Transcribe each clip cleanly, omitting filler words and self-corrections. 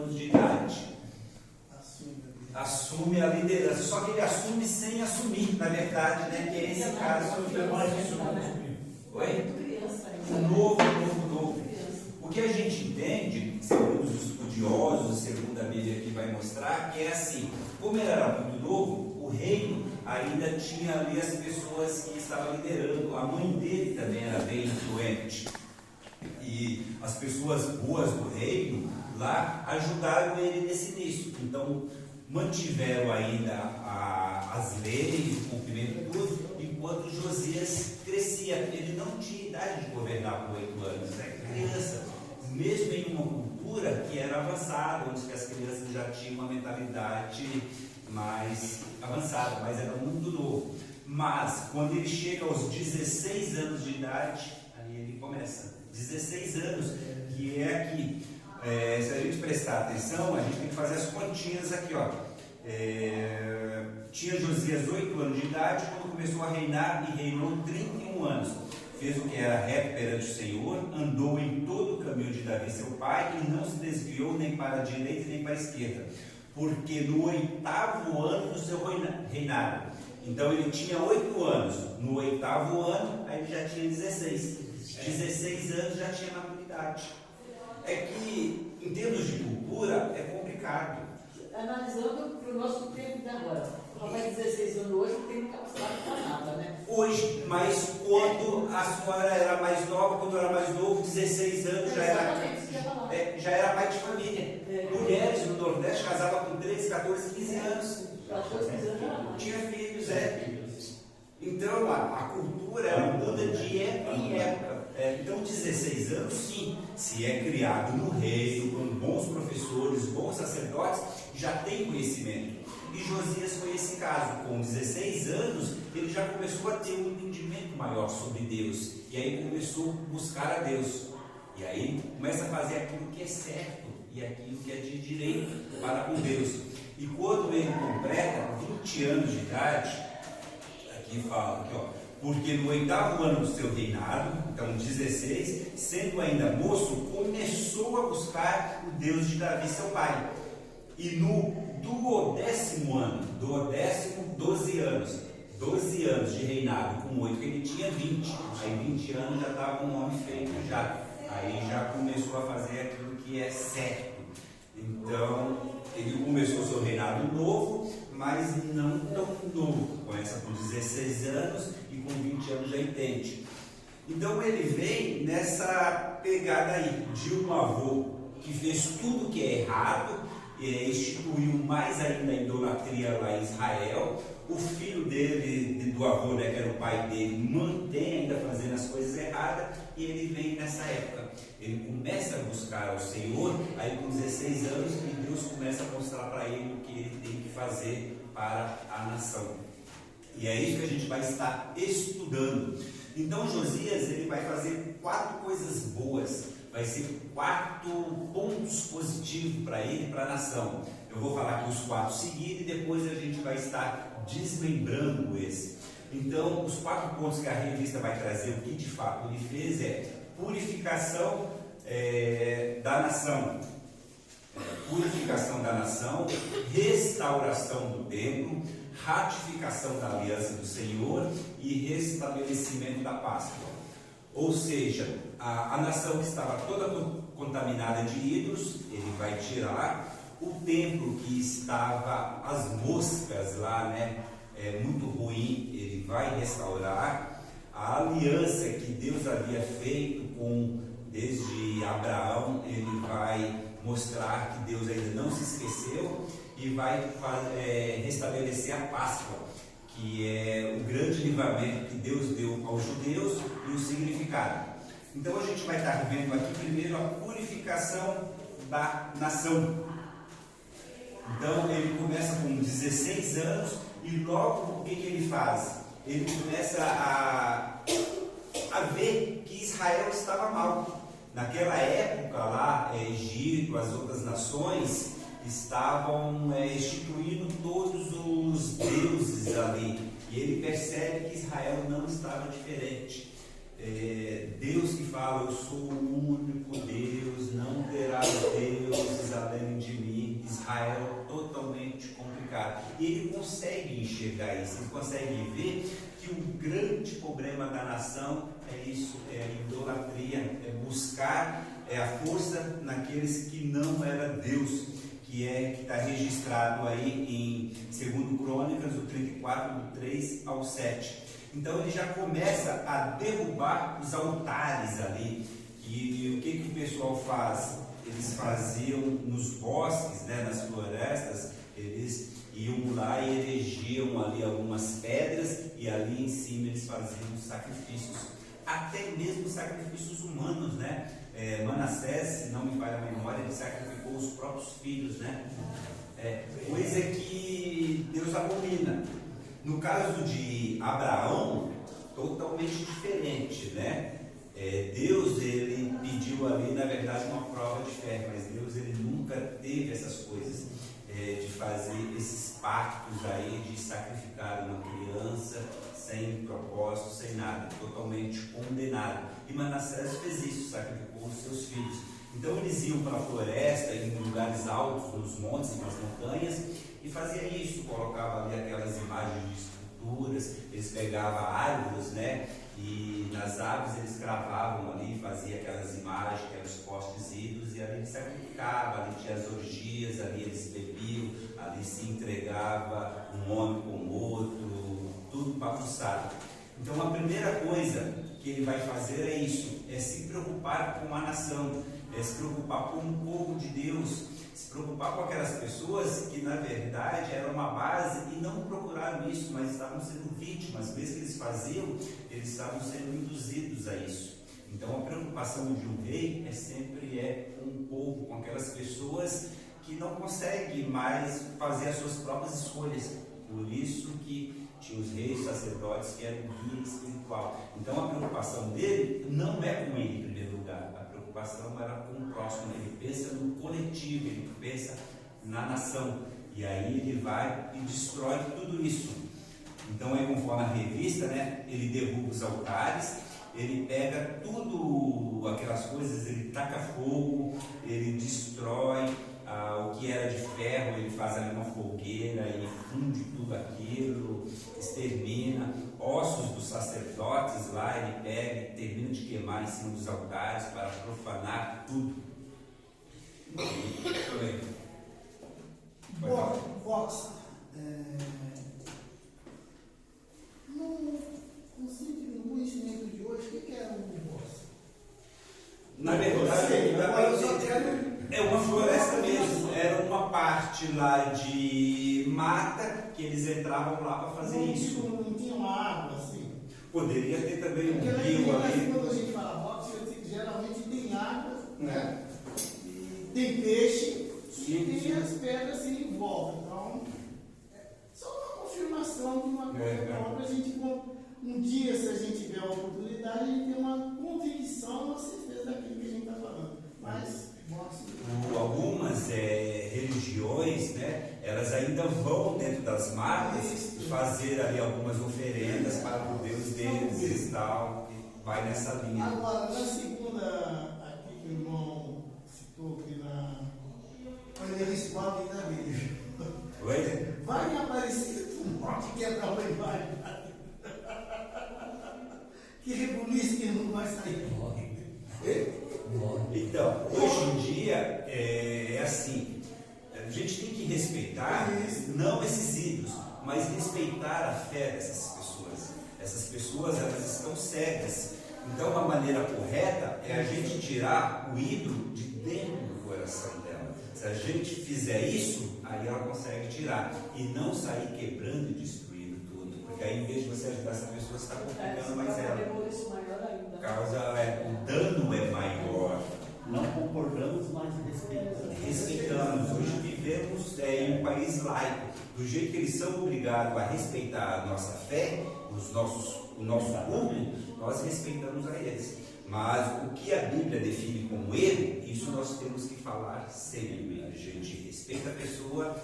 anos de idade. Assume a liderança, só que ele assume sem assumir, na verdade, né? Que é esse caso. Oi? Novo. O que a gente entende, segundo os estudiosos, segundo a Bíblia que vai mostrar, que é assim: como ele era muito novo, o reino ainda tinha ali as pessoas que estavam liderando. A mãe dele também era bem influente. E as pessoas boas do reino lá ajudaram ele nesse início. Então, mantiveram ainda as leis, o cumprimento de tudo, enquanto Josias crescia. Ele não tinha idade de governar por 8 anos, era criança, mesmo em uma cultura que era avançada, onde as crianças já tinham uma mentalidade mais avançada, mas era um mundo novo. Mas, quando ele chega aos 16 anos de idade, aí ele começa. 16 anos, que é aqui. Se a gente prestar atenção, a gente tem que fazer as continhas aqui, ó. Tinha Josias 8 anos de idade quando começou a reinar, e reinou 31 anos. Fez o que era reto perante o Senhor, andou em todo o caminho de Davi seu pai, e não se desviou nem para a direita nem para a esquerda, porque no 8º ano do seu reinado. Então ele tinha 8 anos, no 8º ano, aí ele já tinha 16. 16 anos já tinha maturidade. É que, em termos de cultura, é complicado. Analisando para o nosso tempo de agora, o rapaz de 16 anos hoje não tem capacidade para nada, né? Hoje, mas quando a senhora era mais nova, quando eu era mais novo, 16 anos já era pai de família. Mulheres no Nordeste casavam com 13, 14, 15 anos. 14, 15 anos já era mais. Tinha filhos, Então, a cultura ela muda de época em época. Então, 16 anos, sim, se é criado no reino, com bons professores, bons sacerdotes, já tem conhecimento. E Josias foi esse caso. Com 16 anos, ele já começou a ter um entendimento maior sobre Deus. E aí começou a buscar a Deus. E aí começa a fazer aquilo que é certo e aquilo que é de direito para com Deus. E quando ele completa 20 anos de idade, aqui fala, aqui, ó, porque no 8º ano do seu reinado, então 16, sendo ainda moço, começou a buscar o Deus de Davi seu pai. E no 12º ano, 12 anos de reinado, com 8, que ele tinha 20, aí 20 anos já estava um homem feito já, aí já começou a fazer aquilo que é certo. Então, ele começou o seu reinado novo, mas não tão novo. Começa com 16 anos e com 20 anos já entende. Então ele vem nessa pegada aí de um avô que fez tudo que é errado, instituiu mais ainda a idolatria lá em Israel. O filho dele, do avô, né, que era o pai dele, mantém ainda fazendo as coisas erradas, e ele vem nessa época. Ele começa a buscar ao Senhor, aí com 16 anos, e Deus começa a mostrar para ele o que ele tem que fazer para a nação. E é isso que a gente vai estar estudando. Então Josias, ele vai fazer 4 coisas boas, vai ser 4 pontos positivos para ele, para a nação. Eu vou falar aqui os 4 seguidos e depois a gente vai estar desmembrando esse. Então, os 4 pontos que a revista vai trazer, o que de fato ele fez é purificação da nação. Purificação da nação, restauração do templo, ratificação da aliança do Senhor e restabelecimento da Páscoa. Ou seja, a nação que estava toda contaminada de ídolos, ele vai tirar. O templo que estava as moscas lá, né, muito ruim, ele vai restaurar. A aliança que Deus havia feito desde Abraão, ele vai mostrar que Deus ainda não se esqueceu e vai restabelecer a Páscoa, que é o grande livramento que Deus deu aos judeus e o significado. Então a gente vai estar vendo aqui primeiro a purificação da nação. Então ele começa com 16 anos e logo o que ele faz? Ele começa a ver que Israel estava mal. Naquela época lá, Egito, as outras nações estavam instituindo todos os deuses ali. E ele percebe que Israel não estava diferente. Deus que fala, eu sou o único Deus, não terá deuses além de mim. E ele consegue enxergar isso, ele consegue ver que o grande problema da nação é isso, é a idolatria, é buscar a força naqueles que não era Deus, que está registrado aí em 2 Crônicas, do 34, do 3 ao 7. Então ele já começa a derrubar os altares ali. E o que o pessoal faz? Eles faziam nos bosques, né, nas florestas, eles iam lá e erigiam ali algumas pedras e ali em cima eles faziam sacrifícios, até mesmo sacrifícios humanos, né? Manassés, se não me falha a memória, ele sacrificou os próprios filhos, né? Coisa que Deus abomina. No caso de Abraão, totalmente diferente, né? Deus, ele pediu ali, na verdade, uma prova de fé, mas Deus, ele nunca teve essas coisas, de fazer esses pactos aí, de sacrificar uma criança sem propósito, sem nada, totalmente condenado. E Manassés fez isso, sacrificou os seus filhos. Então eles iam para a floresta, em lugares altos, nos montes, nas montanhas, e fazia isso, colocava ali aquelas imagens de esculturas, eles pegavam árvores, né? E nas árvores eles cravavam ali, faziam aquelas imagens, aqueles postes ídolos, e ali eles sacrificavam, ali tinha as orgias, ali eles bebiam, ali se entregava um homem com o outro, tudo bagunçado. Então a primeira coisa que ele vai fazer é isso, é se preocupar com a nação, é se preocupar com o povo de Deus, se preocupar com aquelas pessoas que na verdade eram uma base e não procuraram isso, mas estavam sendo vítimas, mesmo que eles faziam, eles estavam sendo induzidos a isso. Então a preocupação de um rei sempre com o povo, com aquelas pessoas que não conseguem mais fazer as suas próprias escolhas. Por isso que tinha os reis, sacerdotes que eram guia espiritual. Então a preocupação dele não é com ele em primeiro lugar, a preocupação era com o próximo. Ele pensa no coletivo, ele pensa na nação, e aí ele vai e destrói tudo isso. Então aí, conforme a revista, né, ele derruba os altares, ele pega tudo aquelas coisas, ele taca fogo, ele destrói o que era de ferro, ele faz ali uma fogueira e funde tudo aquilo, extermina ossos dos sacerdotes lá, ele pega e termina de queimar em cima dos altares para profanar tudo. Vox, no sentido do conhecimento de hoje, o que é um Vox? Na verdade, é uma floresta mesmo, era uma parte lá de mata que eles entravam lá para fazer isso. Não tinha uma água assim? Poderia ter também um Porque rio ali. quando a gente fala Vox, geralmente tem água, né? E tem peixe, e tem as pedras assim em volta. Então, é só uma confirmação de uma coisa própria. A gente, um dia, se a gente tiver a oportunidade, a gente tem uma convicção, uma certeza daquilo que a gente está falando. Mas, algumas religiões, né, elas ainda vão dentro das matas fazer ali algumas oferendas para o Deus deles e tal, e vai nessa linha. Agora, na segunda, aqui que o irmão citou, que quando ele responde na Bíblia, vai me aparecer um monte que é para lá embaixo. Que rebuliço que não vai sair. Então, hoje em dia é assim, a gente tem que respeitar não esses ídolos, mas respeitar a fé dessas pessoas. Essas pessoas, elas estão cegas. Então a maneira correta é a gente tirar o ídolo de dentro do coração dela. Se a gente fizer isso, aí ela consegue tirar e não sair quebrando e destruindo tudo, porque aí em vez de você ajudar essa pessoa, você está complicando mais ela. O dano é maior. Não concordamos, mas respeitamos. Respeitamos. Hoje vivemos em um país laico. Do jeito que eles são obrigados a respeitar a nossa fé, o nosso culto, nós respeitamos a eles. Mas o que a Bíblia define como erro, isso nós temos que falar sempre. A gente respeita a pessoa,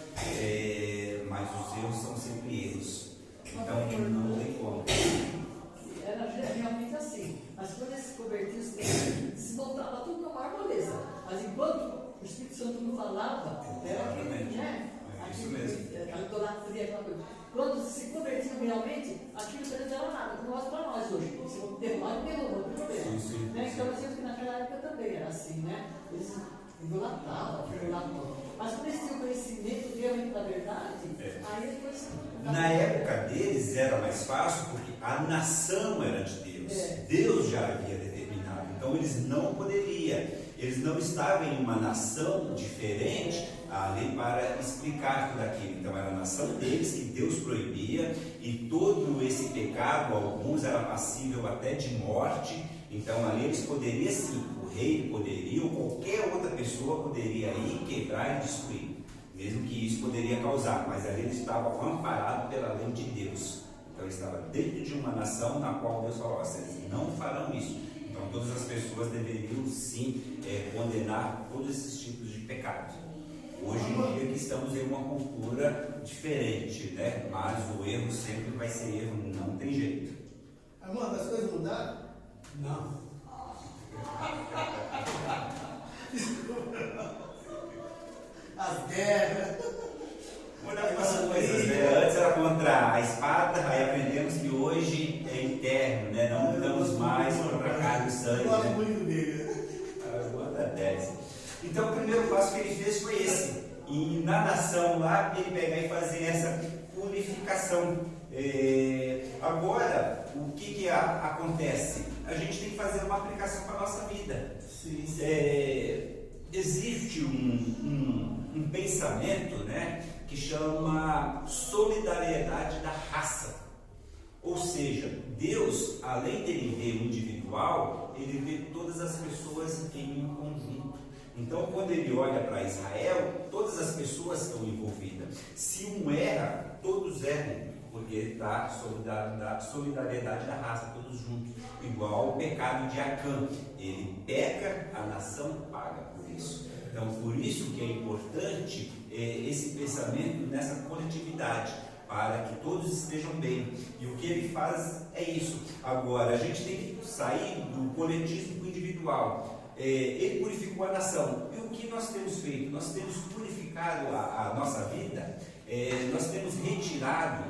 mas os erros são sempre erros. Então não tem como. Era realmente assim. Mas quando eles se convertiam, se voltava tudo numa maior moleza. Mas enquanto o Espírito Santo não falava, era aquele, né? Isso mesmo. Aquela idolatria, aquela coisa. Quando se convertiam realmente, aquilo para eles era nada, como nós para nós hoje. Se vão derrubar, derrubam, tudo bem. Sim. Né? Então, eu sei que naquela época também era assim, né? Eles idolatavam, mas quando eles tinham conhecimento realmente da verdade, aí depois. Na época deles era mais fácil porque a nação era de Deus. Deus já havia determinado. Então eles não poderiam. Eles não estavam em uma nação diferente ali para explicar tudo aquilo. Então era a nação deles que Deus proibia e todo esse pecado, alguns era passível até de morte. Então ali eles poderiam sim, o rei poderia ou qualquer outra pessoa poderia ir quebrar e destruir, mesmo que isso poderia causar, mas ali eles estavam amparados pela lei de Deus. Então eles estavam dentro de uma nação na qual Deus falou: vocês não farão isso. Então todas as pessoas deveriam sim condenar todos esses tipos de pecados. Hoje em dia que estamos em uma cultura diferente, né? Mas o erro sempre vai ser erro, não tem jeito. Armando, as coisas mudaram? Não. As guerras. Mudaram algumas coisas, né? Antes era contra a espada, aí aprendemos que hoje é interno, né? Não mudamos mais contra a carne e o sangue. Gosto Né? muito dele. Então o primeiro passo que ele fez foi esse. E na nação lá, ele pegar e fazer essa purificação. Agora, o que acontece? A gente tem que fazer uma aplicação para a nossa vida. Sim. Existe um pensamento, né, que chama solidariedade da raça. Ou seja, Deus, além dele ver o individual, ele vê todas as pessoas em um conjunto. Então, quando ele olha para Israel, todas as pessoas estão envolvidas. Se um erra, todos erram, porque está a solidariedade da raça, todos juntos. Igual o pecado de Acã. Ele peca, a nação paga por isso. Então, por isso que é importante esse pensamento nessa coletividade, para que todos estejam bem. E o que ele faz é isso. Agora, a gente tem que sair do coletismo para o individual. Ele purificou a nação. E o que nós temos feito? Nós temos purificado a nossa vida, nós temos retirado.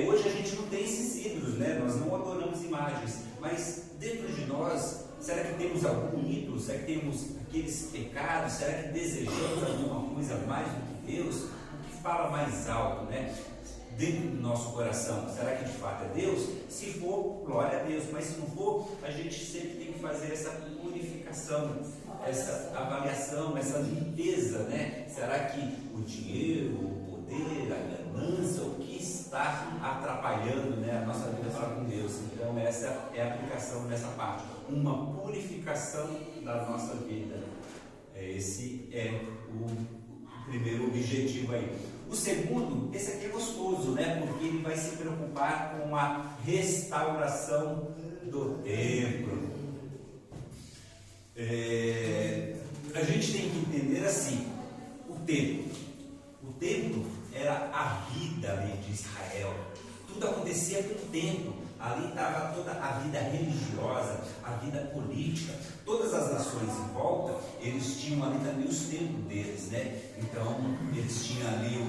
Hoje a gente não tem esses ídolos, né? Nós não adoramos imagens, mas dentro de nós, será que temos algum ídolo? Será que temos aqueles pecados? Será que desejamos alguma coisa mais do que Deus? O que fala mais alto, né? Dentro do nosso coração, será que de fato é Deus? Se for, glória a Deus, mas se não for, a gente sempre tem que fazer essa purificação, essa avaliação, essa limpeza, né? Será que o dinheiro, o poder, a ganância, o que está atrapalhando, né, a nossa vida para com Deus? Então essa é a aplicação dessa parte, uma purificação da nossa vida. Esse é o primeiro objetivo aí. O segundo, esse aqui é gostoso, né? Porque ele vai se preocupar com a restauração do templo. A gente tem que entender assim, o templo era a vida ali de Israel. Tudo acontecia com o templo. Ali estava toda a vida religiosa, a vida política. Todas as nações em volta, eles tinham ali também os templos deles, né? Então, eles tinham ali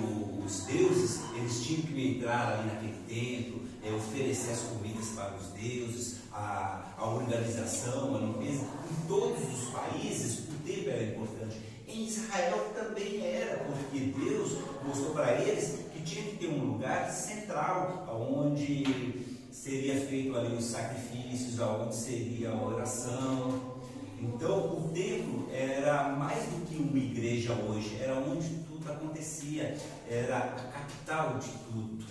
os deuses, eles tinham que entrar ali naquele templo, oferecer as comidas para os deuses, a organização, a limpeza. Em todos os países, o templo era importante. Em Israel também era, porque Deus mostrou para eles que tinha que ter um lugar central, onde seria feito ali os sacrifícios, onde seria a oração. Então o templo era mais do que uma igreja hoje, era onde tudo acontecia, era a capital de tudo.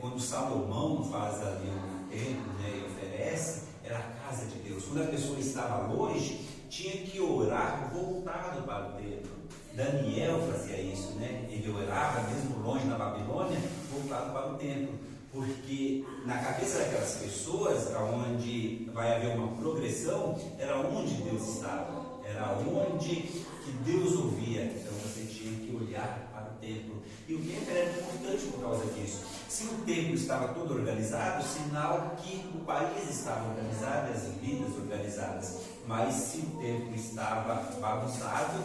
Quando Salomão faz ali um templo, né, e oferece, era a casa de Deus. Quando a pessoa estava longe, tinha que orar voltado para o templo. Daniel fazia isso, né? Ele orava mesmo longe na Babilônia, voltado para o templo. Porque na cabeça daquelas pessoas, onde vai haver uma progressão, era onde Deus estava, era onde que Deus ouvia. Então você tinha que olhar para o templo. E o templo era importante por causa disso. Se o templo estava todo organizado, sinal que o país estava organizado e as vidas organizadas. Mas se o templo estava bagunçado,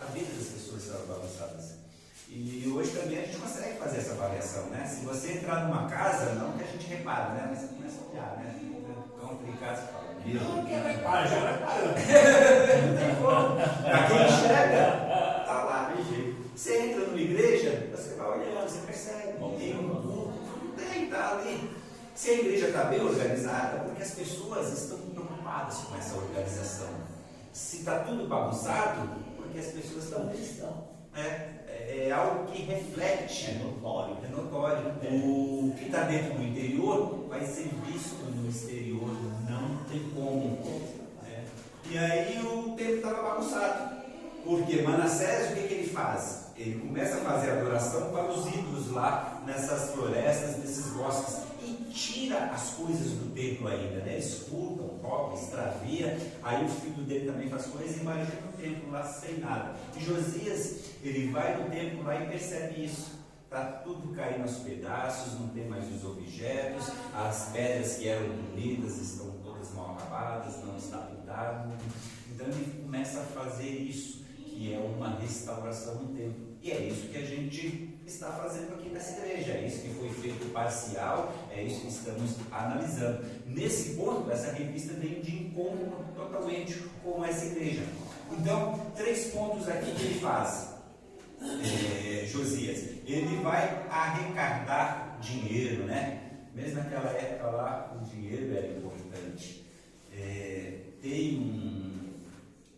a vida das pessoas estava bagunçada. E hoje também a gente consegue fazer essa avaliação, né? Se você entrar numa casa, não que a gente repara, né? Mas você começa a olhar, né? Então, tem casa que fala, meu, Não, que é repara, já reparando. Pra quem enxerga, tá lá. Você entra numa igreja, você vai olhando, você percebe, tem um culto, tá ali. Se a igreja está bem organizada, porque as pessoas estão preocupadas com essa organização. Se está tudo bagunçado, porque as pessoas estão. É algo que reflete. É notório. É notório. O que está dentro do interior vai ser visto no exterior. Não tem como. E aí o templo estava bagunçado. Porque Manassés, o que ele faz? Ele começa a fazer adoração para os ídolos lá nessas florestas, nesses bosques. E tira as coisas do templo ainda, né? Eles furtam, roubam, extravia. Aí o filho dele também faz coisas e imagina o templo lá sem nada. E Josias, ele vai no templo lá e percebe isso. Está tudo caindo aos pedaços, não tem mais os objetos, as pedras que eram bonitas estão todas mal acabadas, não está pintado. Então ele começa a fazer isso, que é uma restauração no templo. E é isso que a gente está fazendo aqui nessa igreja, é isso que foi feito parcial, é isso que estamos analisando. Nesse ponto, essa revista vem de encontro totalmente com essa igreja. Então, 3 pontos aqui que ele faz, Josias. Ele vai arrecadar dinheiro, né? Mesmo naquela época lá, o dinheiro era importante.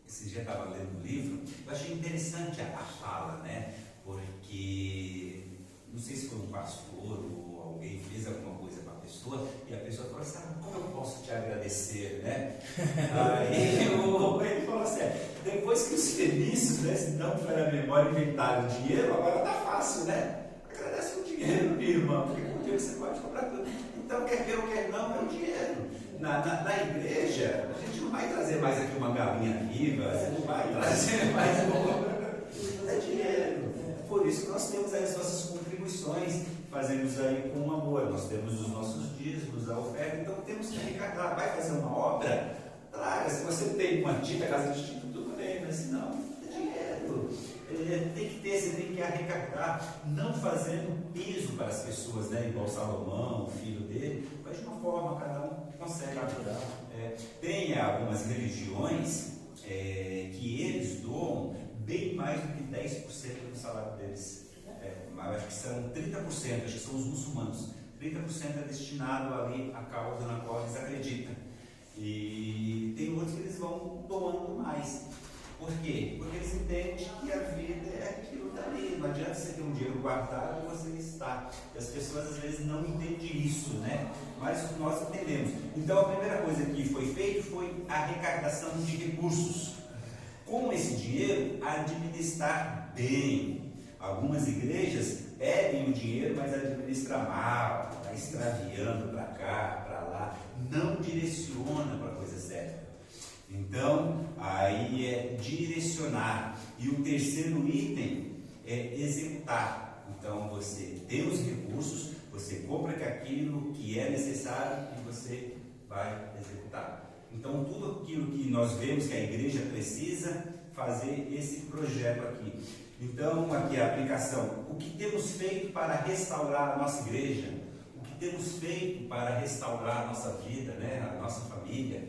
Esse dia eu estava lendo um livro, eu achei interessante a fala, né? Porque, não sei se foi um pastor ou alguém fez alguma coisa para a pessoa, e a pessoa falou assim, como eu posso te agradecer, né? Aí ele falou assim, depois que os fenícios, né, se não for a memória, inventaram dinheiro, agora tá fácil, né? Agradece com dinheiro, meu irmão, porque com dinheiro você pode comprar tudo. Então, quer queira ou quer não, é o dinheiro. Na igreja, a gente não vai trazer mais aqui uma galinha viva, você não vai trazer mais é dinheiro. Por isso que nós temos aí as nossas contribuições, fazemos aí com amor, nós temos os nossos dízimos, a oferta, então temos que arrecadar. Vai fazer uma obra? Traga. Se você tem uma tinta, casa de tinta, tudo bem, mas se não, é dinheiro. Tem que ter, você tem que arrecadar, não fazendo peso para as pessoas, né? Igual Salomão, o filho dele, mas de uma forma, cada um consegue ajudar. Tem algumas religiões que eles doam bem mais do que 10% do salário deles. Mas acho que são 30%, acho que são os muçulmanos. 30% é destinado ali à causa na qual eles acreditam. E tem outros que eles vão doando mais. Por quê? Porque eles entendem que a vida é aquilo dali. Não adianta você ter um dinheiro guardado e você está. E as pessoas às vezes não entendem isso, né? Mas nós entendemos. Então a primeira coisa que foi feita foi a arrecadação de recursos. Com esse dinheiro, administrar bem. Algumas igrejas pedem o dinheiro, mas administra mal, está extraviando para cá, para lá, não direciona para a coisa certa. Então, aí é direcionar. E o terceiro item é executar. Então, você tem os recursos, você compra aquilo que é necessário e você vai executar. Então, tudo aquilo que nós vemos que a igreja precisa fazer esse projeto aqui. Então, aqui a aplicação. O que temos feito para restaurar a nossa igreja? O que temos feito para restaurar a nossa vida, né? A nossa família?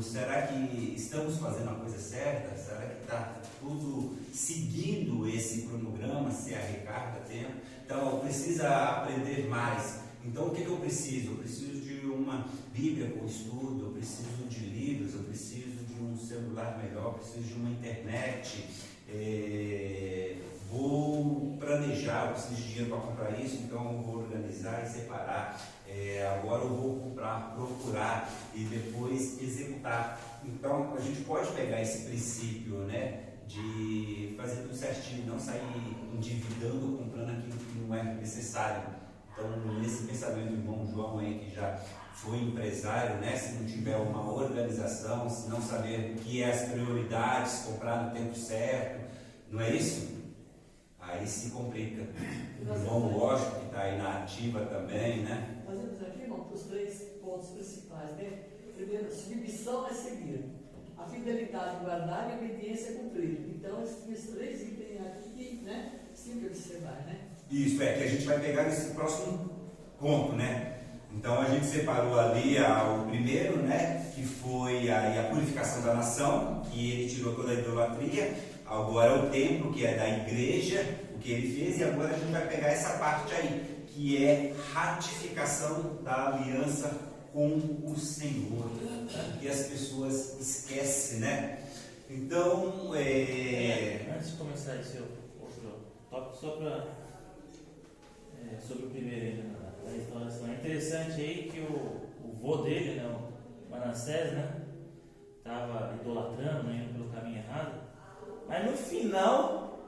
Será que estamos fazendo a coisa certa? Será que está tudo seguindo esse cronograma, se arrecada tempo? Então, precisa aprender mais. Então, o que eu preciso? Eu preciso de uma Bíblia com estudo, eu preciso de livros, eu preciso de um celular melhor, eu preciso de uma internet, vou planejar, eu preciso de dinheiro para comprar isso, então eu vou organizar e separar. Agora eu vou procurar e depois executar. Então, a gente pode pegar esse princípio, né, de fazer tudo certinho, não sair endividando ou comprando aquilo que não é necessário. Então, nesse pensamento do irmão João aí, que já foi empresário, né? Se não tiver uma organização, se não saber o que é as prioridades, comprar no tempo certo, não é isso? Aí se complica. O irmão lógico que está aí na ativa também, né? Nós vamos aqui, irmão, para os 3 pontos principais, né? Primeiro, submissão é seguir. A fidelidade guardar e a obediência é cumprir. Então, esses 3 itens aqui, né? né? Sempre observar, né? Isso, que a gente vai pegar nesse próximo ponto, né? Então a gente separou ali o primeiro, né? Que foi a purificação da nação, que ele tirou toda a idolatria. Agora o templo, que é da igreja, o que ele fez, e agora a gente vai pegar essa parte aí, que é ratificação da aliança com o Senhor, que as pessoas esquecem, né? Então, antes de começar esse outro tópico, só para sobre o primeiro ainda, da restauração. É interessante aí que o vô dele, né, o Manassés, né, estava idolatrando, né, indo pelo caminho errado, mas no final,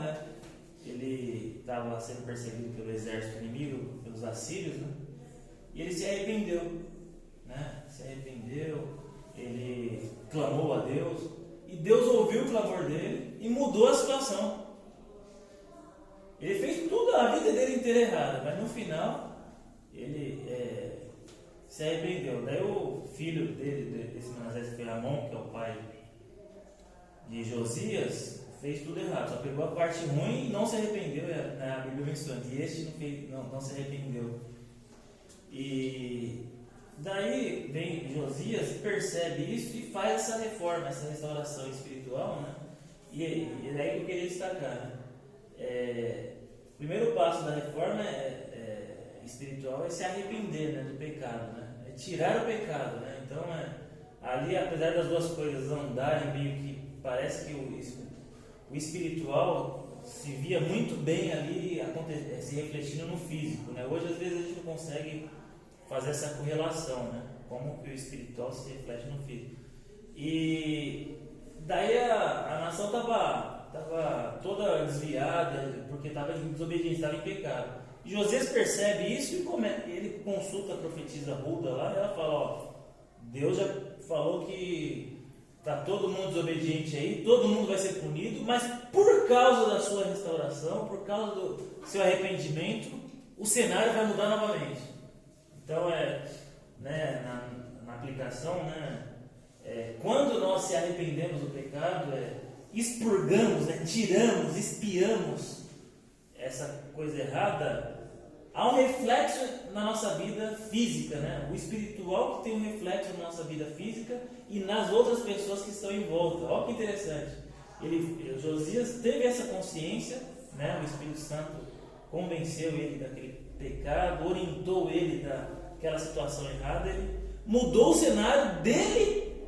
né, ele estava sendo perseguido pelo exército inimigo, pelos assírios, né, e ele se arrependeu, né, ele clamou a Deus, e Deus ouviu o clamor dele e mudou a situação. Ele fez tudo a vida dele inteira errada, mas no final ele se arrependeu. Daí o filho dele, desse Manassés, que foi Amon, que é o pai de Josias, fez tudo errado, só pegou a parte ruim e não se arrependeu. A Bíblia menciona, e este não se arrependeu. E daí vem Josias, percebe isso e faz essa reforma, essa restauração espiritual, né? E daí que eu queria destacar, né? O primeiro passo da reforma espiritual é se arrepender, né, do pecado, né? É tirar o pecado, né? Então ali, apesar das duas coisas andarem meio que parece que o espiritual se via muito bem ali se refletindo no físico, né? Hoje às vezes a gente não consegue fazer essa correlação, né? Como que o espiritual se reflete no físico. E daí a nação estava toda desviada, porque estava em desobediência, estava em pecado. E Josias percebe isso e ele consulta a profetisa Hulda lá, e ela fala, ó, Deus já falou que está todo mundo desobediente aí, todo mundo vai ser punido, mas por causa da sua restauração, por causa do seu arrependimento, o cenário vai mudar novamente. Então, né, na aplicação, né, quando nós se arrependemos do pecado, expurgamos, tiramos, espiamos essa coisa errada, há um reflexo na nossa vida física, né? O espiritual que tem um reflexo na nossa vida física e nas outras pessoas que estão em volta. Olha que interessante. Josias teve essa consciência, né? O Espírito Santo convenceu ele daquele pecado, orientou ele daquela situação errada, ele mudou o cenário dele,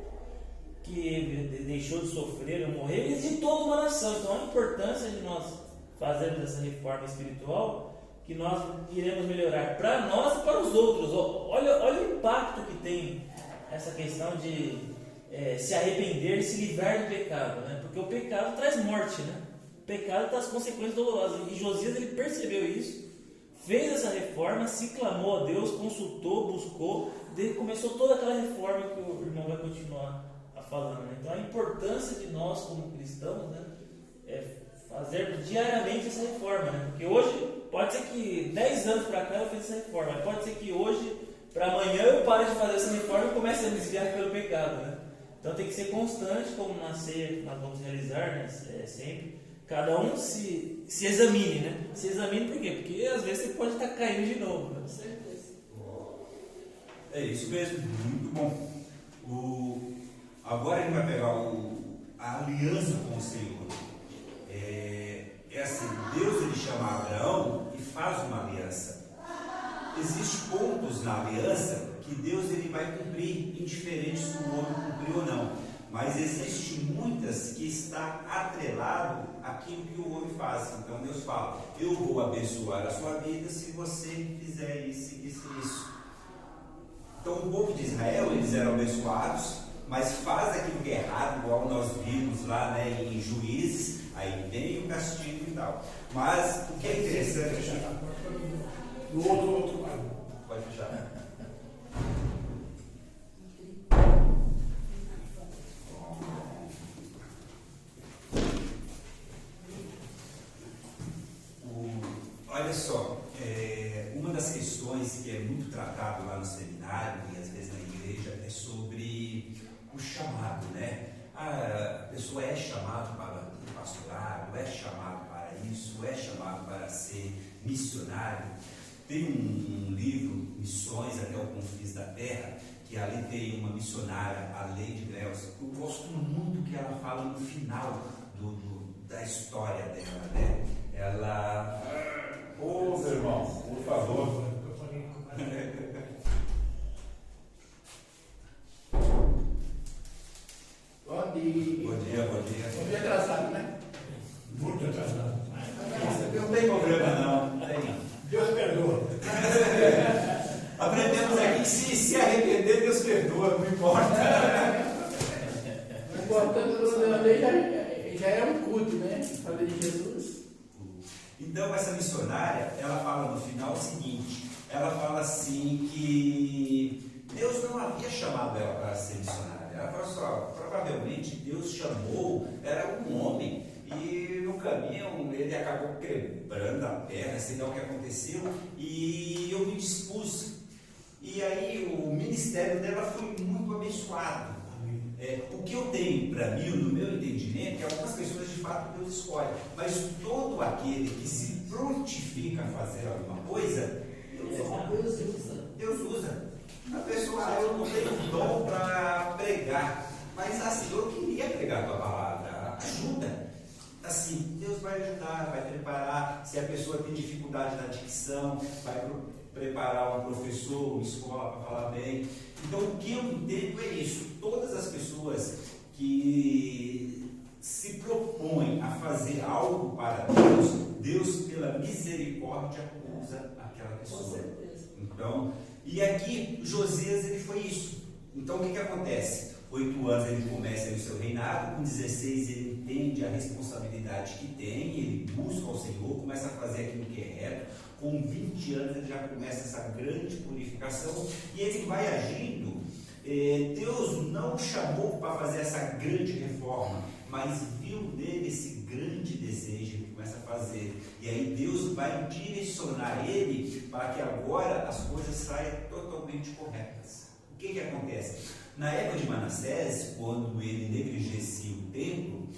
que deixou de sofrer ou morrer, e de toda uma nação. Então a importância de nós fazermos essa reforma espiritual, que nós iremos melhorar para nós e para os outros. Olha o impacto que tem essa questão de se arrepender e se livrar do pecado, né? Porque o pecado traz morte, né? O pecado traz consequências dolorosas, e Josias ele percebeu isso, fez essa reforma, se clamou a Deus, consultou, buscou, daí começou toda aquela reforma que o irmão vai continuar falando, né? Então a importância de nós como cristãos, né, é fazermos diariamente essa reforma, né? Porque hoje pode ser que 10 anos para cá eu fiz essa reforma, mas pode ser que hoje para amanhã eu pare de fazer essa reforma e comece a me desviar pelo pecado, né? Então tem que ser constante, como na ceia nós vamos realizar, né, sempre. Cada um se examine, né? Se examine por quê? Porque às vezes você pode estar caindo de novo, né? Com certeza. É isso mesmo, muito bom. Agora a gente vai pegar a aliança com o Senhor. Assim, Deus ele chama Abraão e faz uma aliança. Existem pontos na aliança que Deus ele vai cumprir, indiferente se o homem cumprir ou não. Mas existem muitas que está atrelado àquilo que o homem faz. Então Deus fala, eu vou abençoar a sua vida se você fizer isso, isso e isso. Então o povo de Israel, eles eram abençoados, mas faz aquilo que é errado, igual nós vimos lá, né, em Juízes, aí vem o castigo e tal. Mas o que é interessante... No outro lado. Pode fechar. Olha só, uma das questões que é muito tratado lá no seminário e às vezes na igreja é sobre o chamado, né? A pessoa é chamada para pastorado, é chamado para isso, é chamado para ser missionário. Tem um livro, Missões até o Confins da Terra, que ali tem uma missionária, a Lady Greus. Eu gosto muito que ela fala no final da história dela, né? Ela... Ô, meu irmão, por favor. Bom dia. Bom dia, bom dia. Bom dia atrasado, né? Muito atrasado. Não tem problema não. Tem. Deus perdoa. Aprendemos aqui que se arrepender, Deus perdoa, não importa. O importante do já é um culto, né? Falei de Jesus. Então essa missionária, ela fala no final o seguinte, ela fala assim que Deus não havia chamado ela para ser missionária. Ela fala só, provavelmente Deus chamou, era um homem, e no caminho ele acabou quebrando a perna, sei lá o que aconteceu, e eu me dispus. E aí o ministério dela foi muito abençoado. O que eu tenho para mim, no meu entendimento, é que algumas pessoas de fato Deus escolhe, mas todo aquele que se prontifica a fazer alguma coisa, Deus usa. A pessoa, eu não tenho dom para pregar, mas assim, eu queria pregar a tua palavra, ajuda. Assim, Deus vai ajudar, vai preparar. Se a pessoa tem dificuldade na dicção, vai preparar um professor, uma escola para falar bem. Então, o que eu entendo é isso. Todas as pessoas que se propõem a fazer algo para Deus, Deus, pela misericórdia, usa aquela pessoa. Com certeza. Então, e aqui, Josias, ele foi isso. Então, o que acontece? 8 anos ele começa o seu reinado, com 16 ele entende a responsabilidade que tem, ele busca ao Senhor, começa a fazer aquilo que é reto. Com 20 anos ele já começa essa grande purificação e ele vai agindo. Deus não o chamou para fazer essa grande reforma, mas viu nele esse grande desejo, ele começa a fazer. E aí Deus vai direcionar ele para que agora as coisas saiam totalmente corretas. O que acontece? Na época de Manassés, quando ele negligencia o templo,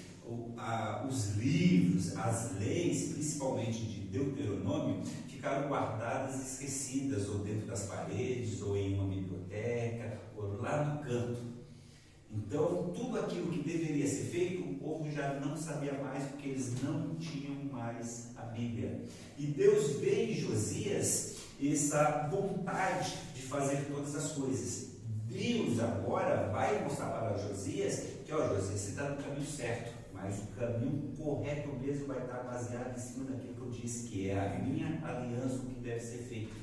os livros, as leis, principalmente de Deuteronômio, ficaram guardadas e esquecidas, ou dentro das paredes, ou em uma biblioteca, ou lá no canto. Então, tudo aquilo que deveria ser feito, o povo já não sabia mais, porque eles não tinham mais a Bíblia. E Deus vê em Josias essa vontade de fazer todas as coisas. Deus agora vai mostrar para Josias que, Josias, você está no caminho certo, mas o caminho correto mesmo vai estar baseado em cima daquilo que eu disse, que é a minha aliança, o que deve ser feito.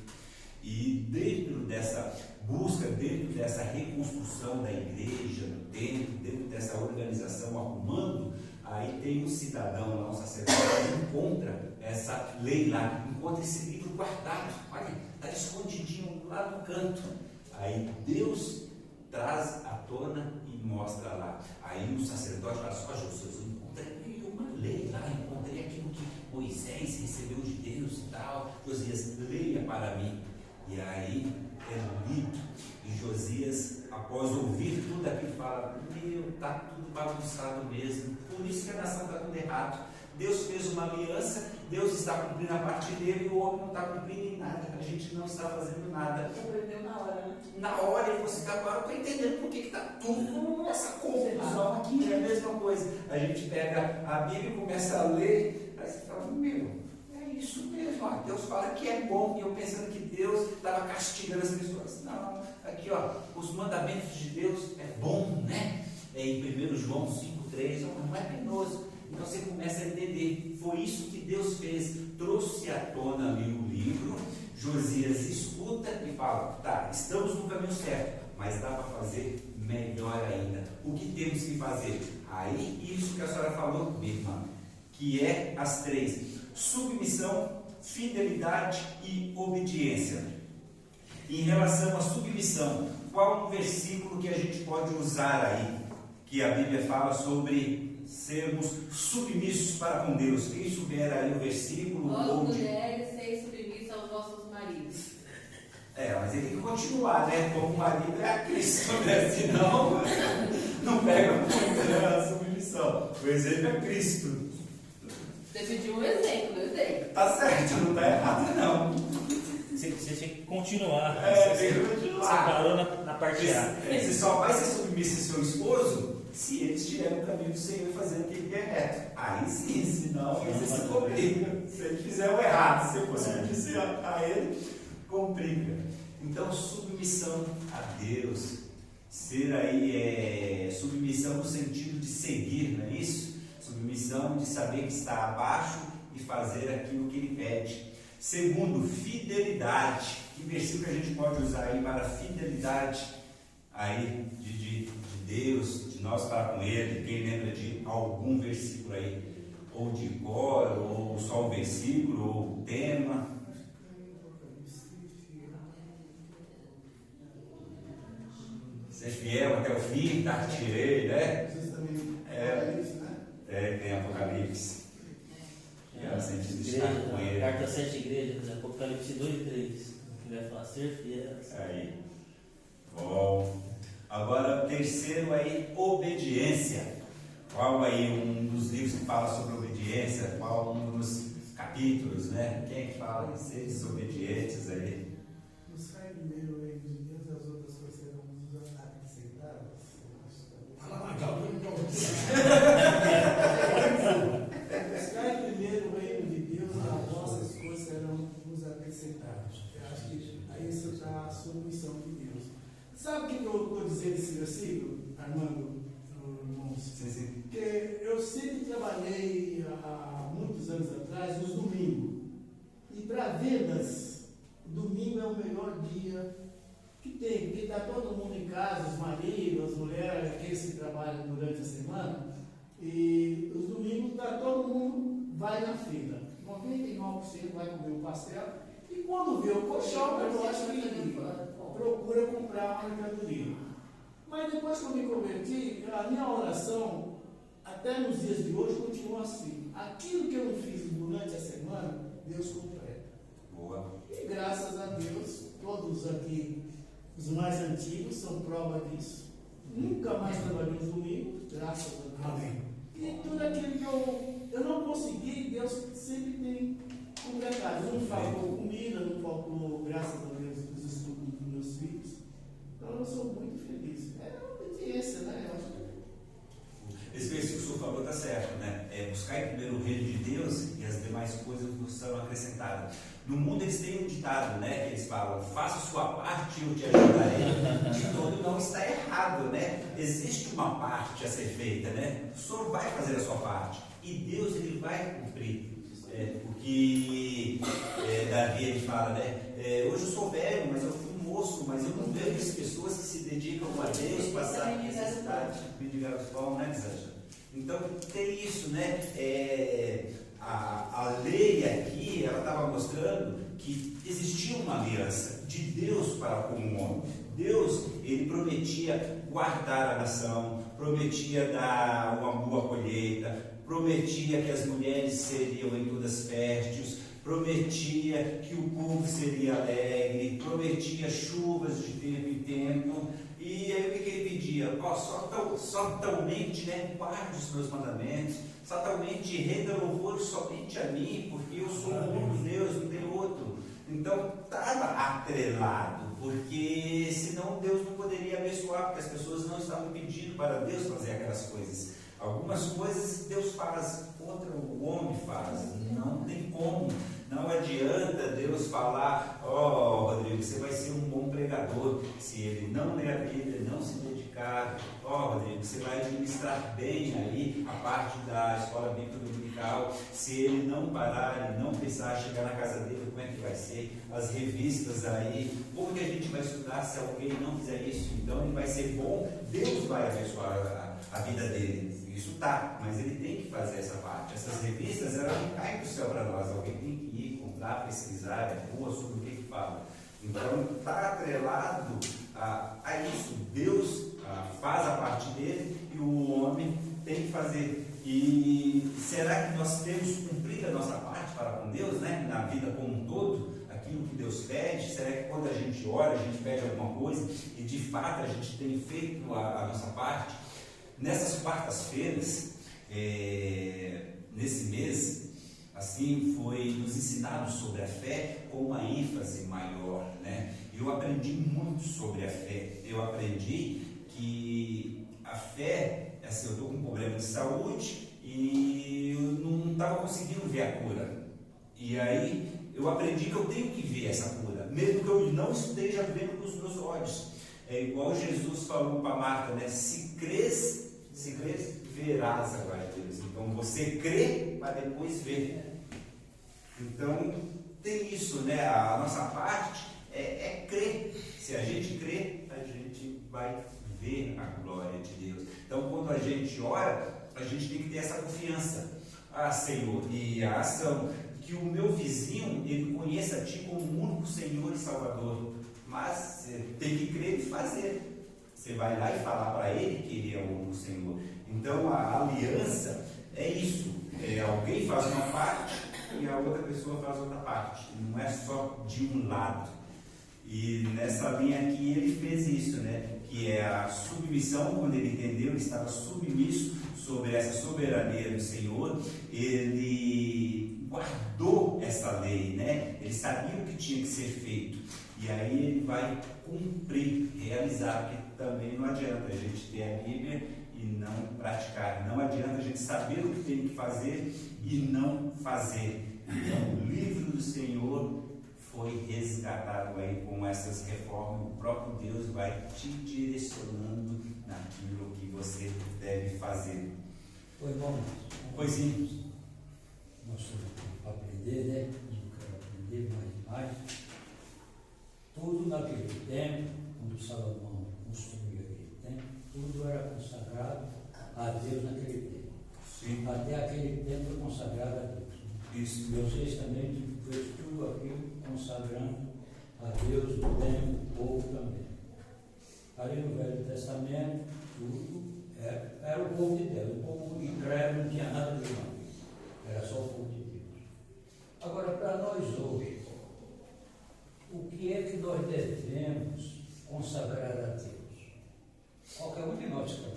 E dentro dessa busca, dentro dessa reconstrução da igreja, do templo, dentro dessa organização arrumando, aí tem um cidadão lá, um sacerdote, que encontra essa lei lá, encontra esse livro guardado, olha, está escondidinho lá no canto. Aí Deus traz à tona e mostra lá. Aí o sacerdote fala assim, Josias, eu encontrei uma lei lá, encontrei aquilo que Moisés recebeu de Deus e tal. Josias, leia para mim. E aí é lido. E Josias, após ouvir tudo aquilo, fala, está tudo bagunçado mesmo. Por isso que a nação está tudo errado. Deus fez uma aliança, Deus está cumprindo a parte dele e o homem não está cumprindo em nada. A gente não está fazendo nada. Aprendeu na hora, né? Na hora ele falou assim, agora eu estou entendendo por que está tudo essa confusão aqui, é a mesma coisa. A gente pega a Bíblia e começa a ler, aí você fala, é isso mesmo, Deus fala que é bom, e eu pensando que Deus estava castigando as pessoas. Não, aqui os mandamentos de Deus é bom, né? Em 1 João 5,3, não é penoso. Então você começa a entender, foi isso que Deus fez, trouxe à tona ali o livro, Josias escuta e fala, tá, estamos no caminho certo, mas dá para fazer melhor ainda. O que temos que fazer? Aí, isso que a senhora falou, minha irmã, que é as 3, submissão, fidelidade e obediência. Em relação à submissão, qual um versículo que a gente pode usar aí, que a Bíblia fala sobre sermos submissos para com Deus? Quem souber aí o versículo? Vós, mulheres, seis submissos aos vossos maridos. Mas ele tem que continuar, né? Como o marido é a Cristo, né? Senão não pega muito, né? A submissão. submissão. O exemplo é Cristo. Você pediu um exemplo, eu dei. Tá certo, não tá errado não. Você tinha que continuar. Tem que continuar. Você parou na parte A. Você só vai ser submisso ao seu esposo se ele estiver no caminho do Senhor e fazendo o que é reto. Aí sim, senão você se complica. Se ele fizer o errado, se você submitir a ele, complica. Então, submissão a Deus, ser aí submissão no sentido de seguir, não é isso? Submissão de saber que está abaixo e fazer aquilo que ele pede. Segundo, fidelidade. Que versículo a gente pode usar aí para fidelidade aí de Deus, de nós para com Ele? Quem lembra de algum versículo aí? Ou de cor, ou só um versículo, ou um tema? Ser fiel até o fim, tirei, né? Vocês também Apocalipse, né? Tem Apocalipse. É o sentido de estar com Ele. Carta 7 igrejas, Apocalipse 2 e 3. Que vai falar ser fiel. Aí. Bom. Agora, o terceiro aí, obediência. Qual aí um dos livros que fala sobre obediência? Qual um dos capítulos, né? Quem é que fala em ser desobedientes aí? Buscar primeiro o reino de Deus e as outras coisas serão acrescentadas. Fala mais alto, eu não Buscar primeiro o reino de Deus e as vossas coisas serão nos acrescentadas. Eu acho que aí isso está a submissão de Deus. Sabe o que eu estou dizendo nesse versículo, Armando, irmãos? Sim. Porque eu sempre trabalhei há muitos anos atrás nos domingos. E para vendas, o domingo é o melhor dia que tem, porque está todo mundo em casa, os maridos, as mulheres, aqueles que trabalham durante a semana. E os domingos está todo mundo vai na fila. 99% vai comer um pastel. E quando vê o colchão, eu acho que procura comprar uma mercadoria. Mas depois que eu me converti, a minha oração, até nos dias de hoje, continua assim. Aquilo que eu não fiz durante a semana, Deus completa. Boa. E graças a Deus, todos aqui, os mais antigos, são prova disso. Nunca mais trabalhei nos domingos, graças a Deus. Amém. E tudo aquilo que eu não consegui, Deus sempre tem completado. Não faltou comida, não faltou, graças a Deus, os estudos dos meus filhos. Então eu sou muito feliz. É obediência, né? Eu acho que Esse versículo que o senhor falou está certo, né? Buscar em primeiro o reino de Deus e as demais coisas nos serão acrescentadas. No mundo eles têm um ditado, né? Que eles falam, faça sua parte e eu te ajudarei. De todo não está errado, né? Existe uma parte a ser feita, né? O senhor vai fazer a sua parte e Deus ele vai cumprir. Porque Davi ele fala, né? Hoje eu sou velho, mas eu fui moço, mas eu não vejo as pessoas que se dedicam a Deus, passar necessidade, mendigar o pão, né, Sanja? Então tem isso, né? A lei aqui, ela estava mostrando que existia uma aliança de Deus para com o homem. Deus, ele prometia guardar a nação, prometia dar uma boa colheita, prometia que as mulheres seriam em todas férteis, prometia que o povo seria alegre, prometia chuvas de tempo em tempo. E aí o que ele pedia? Só talmente, né, guarde os meus mandamentos, só talmente renda louvor somente a mim, porque eu sou o único Deus, não tem outro. Então estava atrelado, porque senão Deus não poderia abençoar, porque as pessoas não estavam pedindo para Deus fazer aquelas coisas. Algumas coisas Deus faz, outras o homem faz, não tem como. Não adianta Deus falar, Rodrigo, você vai ser um bom pregador, se ele não ler a Bíblia, não se dedicar. Rodrigo, você vai administrar bem aí a parte da escola bíblica dominical, se ele não parar e não pensar, chegar na casa dele, como é que vai ser? As revistas aí, como que a gente vai estudar se alguém não fizer isso? Então ele vai ser bom, Deus vai abençoar a vida dele. Isso tá, mas ele tem que fazer essa parte. Essas revistas, elas não caem do céu para nós. Alguém tem que ir, comprar, pesquisar, é boa sobre o que fala. Então, está atrelado a isso. Deus faz a parte dele e o homem tem que fazer. E será que nós temos cumprido a nossa parte para com Deus, né? Na vida como um todo? Aquilo que Deus pede? Será que quando a gente ora, a gente pede alguma coisa e de fato a gente tem feito a nossa parte? Nessas quartas-feiras, nesse mês, assim, foi nos ensinado sobre a fé com uma ênfase maior, né? Eu aprendi muito sobre a fé. Eu aprendi que a fé, assim, eu estou com um problema de saúde e eu não estava conseguindo ver a cura. E aí eu aprendi que eu tenho que ver essa cura, mesmo que eu não esteja vendo com os meus olhos. É igual Jesus falou para Marta, né? Se crês, verás a glória de Deus. Então você crê para depois ver. Então tem isso, né? A nossa parte é crer. Se a gente crê, a gente vai ver a glória de Deus. Então quando a gente ora, a gente tem que ter essa confiança. Ah, Senhor, e a ação, que o meu vizinho, ele conheça a Ti como o único Senhor e Salvador. Mas você tem que crer e fazer. Você vai lá e falar para ele que ele é o único Senhor. Então a aliança é isso. Alguém faz uma parte e a outra pessoa faz outra parte. Não é só de um lado. E nessa linha aqui ele fez isso, né? Que é a submissão. Quando ele entendeu, ele estava submisso sobre essa soberania do Senhor. Ele guardou essa lei, né? Ele sabia o que tinha que ser feito. E aí ele vai cumprir, realizar, porque também não adianta a gente ter a Bíblia e não praticar. Não adianta a gente saber o que tem que fazer e não fazer. Então, o livro do Senhor foi resgatado aí com essas reformas. O próprio Deus vai te direcionando naquilo que você deve fazer. Foi bom. Pois sim. Nós temos que aprender, né? Eu quero aprender mais. Tudo naquele tempo, quando Salomão construiu aquele templo, tudo era consagrado a Deus naquele tempo. Sim. Até aquele templo foi consagrado a Deus. Isso. Vocês também fez tudo aquilo consagrando a Deus, o templo, o povo também. Ali no Velho Testamento, tudo era o povo de Deus. O povo incrédulo não tinha nada de mal. Era só o povo de Deus. Agora, para nós hoje, o que é que nós devemos consagrar a Deus? Qualquer um de nós também.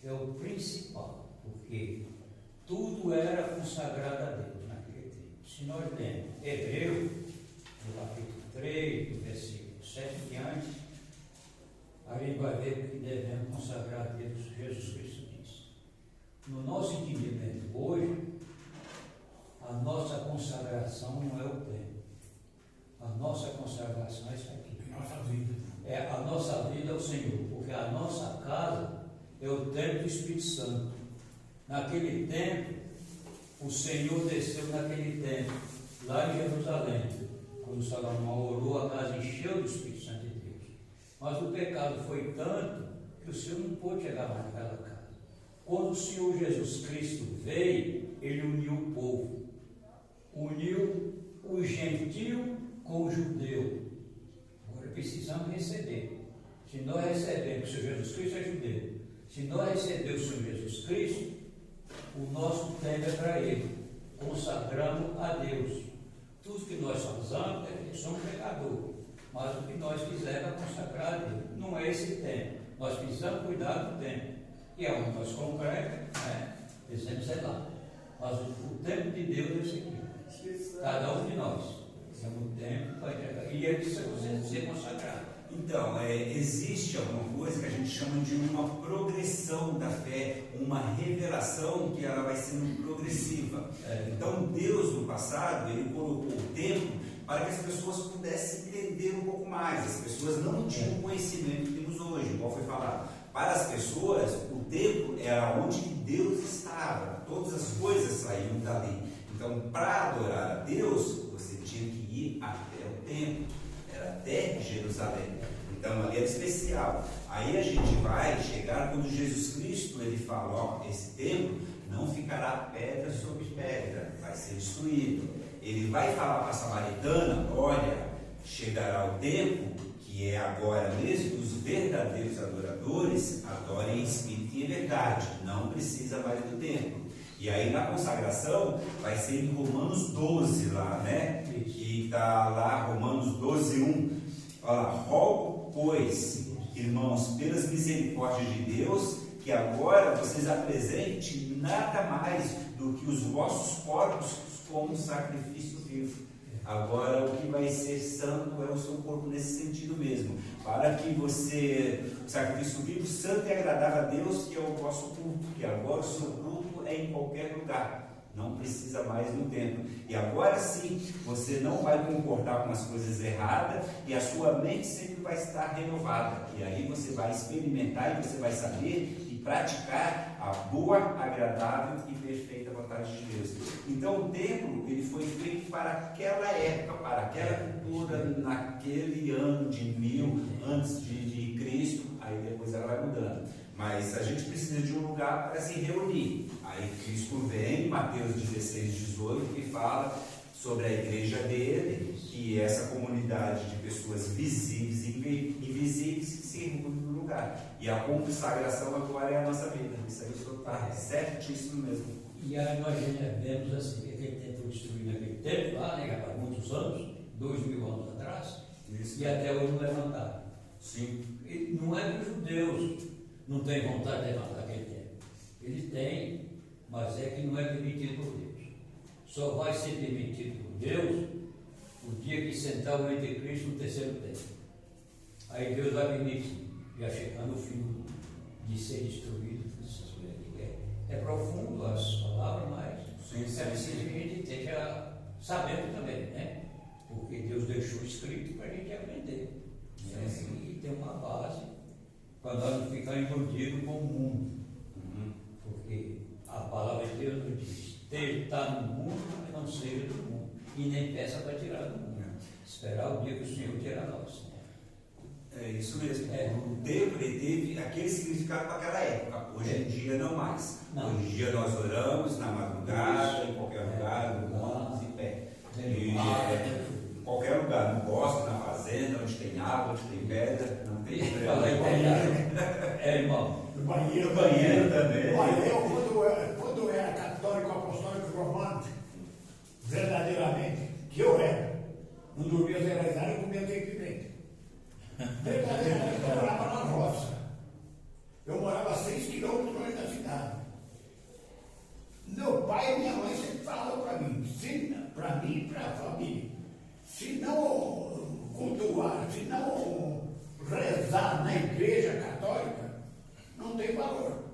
É o principal, porque tudo era consagrado a Deus naquele tempo. Se nós lemos Hebreu, no capítulo 3, no versículo 7 em diante, a gente vai ver o que devemos consagrar a Deus. Jesus Cristo diz. No nosso entendimento hoje, a nossa consagração não é o templo. A nossa consagração é isso aqui. Nossa vida. A nossa vida é o Senhor, porque a nossa casa é o templo do Espírito Santo. Naquele tempo, o Senhor desceu naquele templo, lá em Jerusalém. Quando Salomão orou, a casa encheu do Espírito Santo de Deus. Mas o pecado foi tanto que o Senhor não pôde chegar mais naquela casa. Quando o Senhor Jesus Cristo veio, Ele uniu o povo. Uniu o gentio com o judeu. Agora precisamos receber. Se nós recebemos que o Senhor Jesus Cristo é judeu, se nós recebemos o Senhor Jesus Cristo, o nosso tempo é para Ele. Consagramos a Deus. Tudo que nós fazemos é que somos pecadores. Mas o que nós fizermos é consagrar a Deus. Não é esse tempo. Nós precisamos cuidar do tempo. E é onde nós congregamos, né? Precisamos ser lá. Mas o tempo de Deus é esse aqui. Cada um de nós. Temos um tempo para entregar. E ele precisa ser consagrado. Então, existe alguma coisa que a gente chama de uma progressão da fé, uma revelação que ela vai sendo progressiva. Então, Deus no passado, Ele colocou o tempo para que as pessoas pudessem entender um pouco mais. As pessoas não tinham o conhecimento que temos hoje, igual foi falado. Para as pessoas, o templo era onde Deus estava, todas as coisas saíam dali. Então, para adorar a Deus, você tinha que ir até o templo, era até Jerusalém. Então, ali era especial. Aí a gente vai chegar quando Jesus Cristo, ele fala, ó, esse templo não ficará pedra sobre pedra, vai ser destruído. Ele vai falar para a samaritana, olha, chegará o tempo, que é agora mesmo, os verdadeiros adoradores adorem em espírito e em verdade, não precisa mais do templo. E aí na consagração vai ser em Romanos 12 lá, né? Que está lá, Romanos 12, 1. Fala, rogo, pois, irmãos, pelas misericórdias de Deus, que que agora vocês apresentem nada mais do que os vossos corpos como sacrifício vivo. Agora, o que vai ser santo é o seu corpo nesse sentido mesmo. Para que você, o sacrifício vivo, santo e agradável a Deus, que é o vosso culto. Que agora o seu culto é em qualquer lugar. Não precisa mais no templo. E agora sim, você não vai concordar com as coisas erradas e a sua mente sempre vai estar renovada. E aí você vai experimentar e você vai saber e praticar a boa, agradável e perfeita vontade de Deus. Então o templo, ele foi feito para aquela época, para aquela cultura, naquele ano de 1000 antes de Cristo. Aí depois ela vai mudando. Mas a gente precisa de um lugar para se reunir. Aí Cristo vem, Mateus 16, 18, que fala sobre a igreja dele, que é essa comunidade de pessoas visíveis e invisíveis que se reúnem no lugar. E a consagração agora é a nossa vida. Isso aí o senhor está certíssimo mesmo. E aí nós vemos assim, que aquele templo destruído naquele tempo, lá, né, há muitos anos, 2000 anos atrás, Isso. e até hoje não levantaram. Sim. E não é que os judeus não têm vontade de levantar aquele templo. Eles têm, mas é que não é permitido por Deus. Só vai ser permitido por Deus o dia que sentar o anticristo no terceiro templo. Aí Deus vai permitir, já chegando o fim de ser destruído. É profundo as palavras, mas é preciso que a gente esteja sabendo também, né? Porque Deus deixou escrito para a gente aprender. E tem uma base para nós não ficar iludidos com o mundo. Porque a palavra de Deus nos diz: está no mundo, mas não seja do mundo. E nem peça para tirar do mundo. Esperar o dia que o Senhor tirar nós. É isso mesmo. O templo ele teve aquele significado para aquela época. Hoje em dia não mais. Não. Hoje em dia nós oramos na madrugada, em qualquer lugar, no ônibus, em pé. Em qualquer lugar, no bosque, na fazenda, onde tem água, onde tem pedra, não tem problema. Irmão. No banheiro. No banheiro também. Olha, eu quando eu era católico, apostólico romano, verdadeiramente, que eu era, não dormia 0 horas e comia tempo de pimenta. Verdadeiramente, eu morava na roça. Eu morava a 6 quilômetros longe da cidade. Meu pai e minha mãe sempre falavam para mim e para a família, se não cultuar, se não rezar na igreja católica, não tem valor.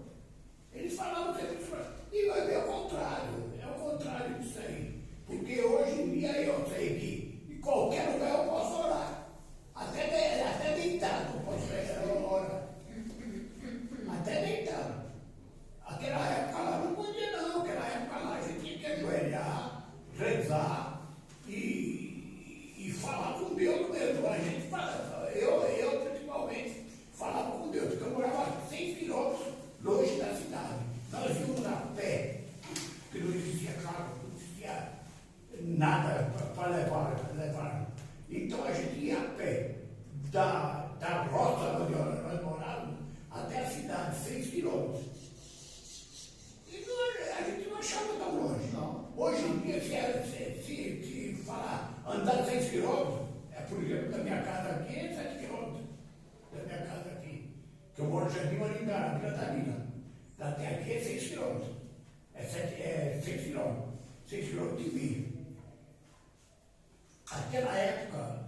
Eles falavam sempre isso. E vai ver é o contrário disso aí. Porque hoje em dia eu sei que em qualquer lugar eu posso orar. Até deitado eu posso orar. Até deitado. Aquela época lá não podia não. Aquela época lá a gente tinha que ajoelhar, rezar e falar com Deus mesmo. A gente fala, eu principalmente falava com Deus, porque eu morava a 6 quilômetros longe da cidade. Nós íamos a pé, porque não existia carro, não existia nada para levar. Então a gente ia a pé da roça onde nós morávamos até a cidade, 6 quilômetros. E a gente não achava tão longe, não. Hoje em dia, se falar andar 6 quilômetros, por exemplo, da minha casa aqui é 7 quilômetros. Da minha casa aqui. Que eu moro no Jardim Maringá, na Vila Catarina. Até aqui é 6 quilômetros. É 6 quilômetros. 6 quilômetros e meio. Naquela época,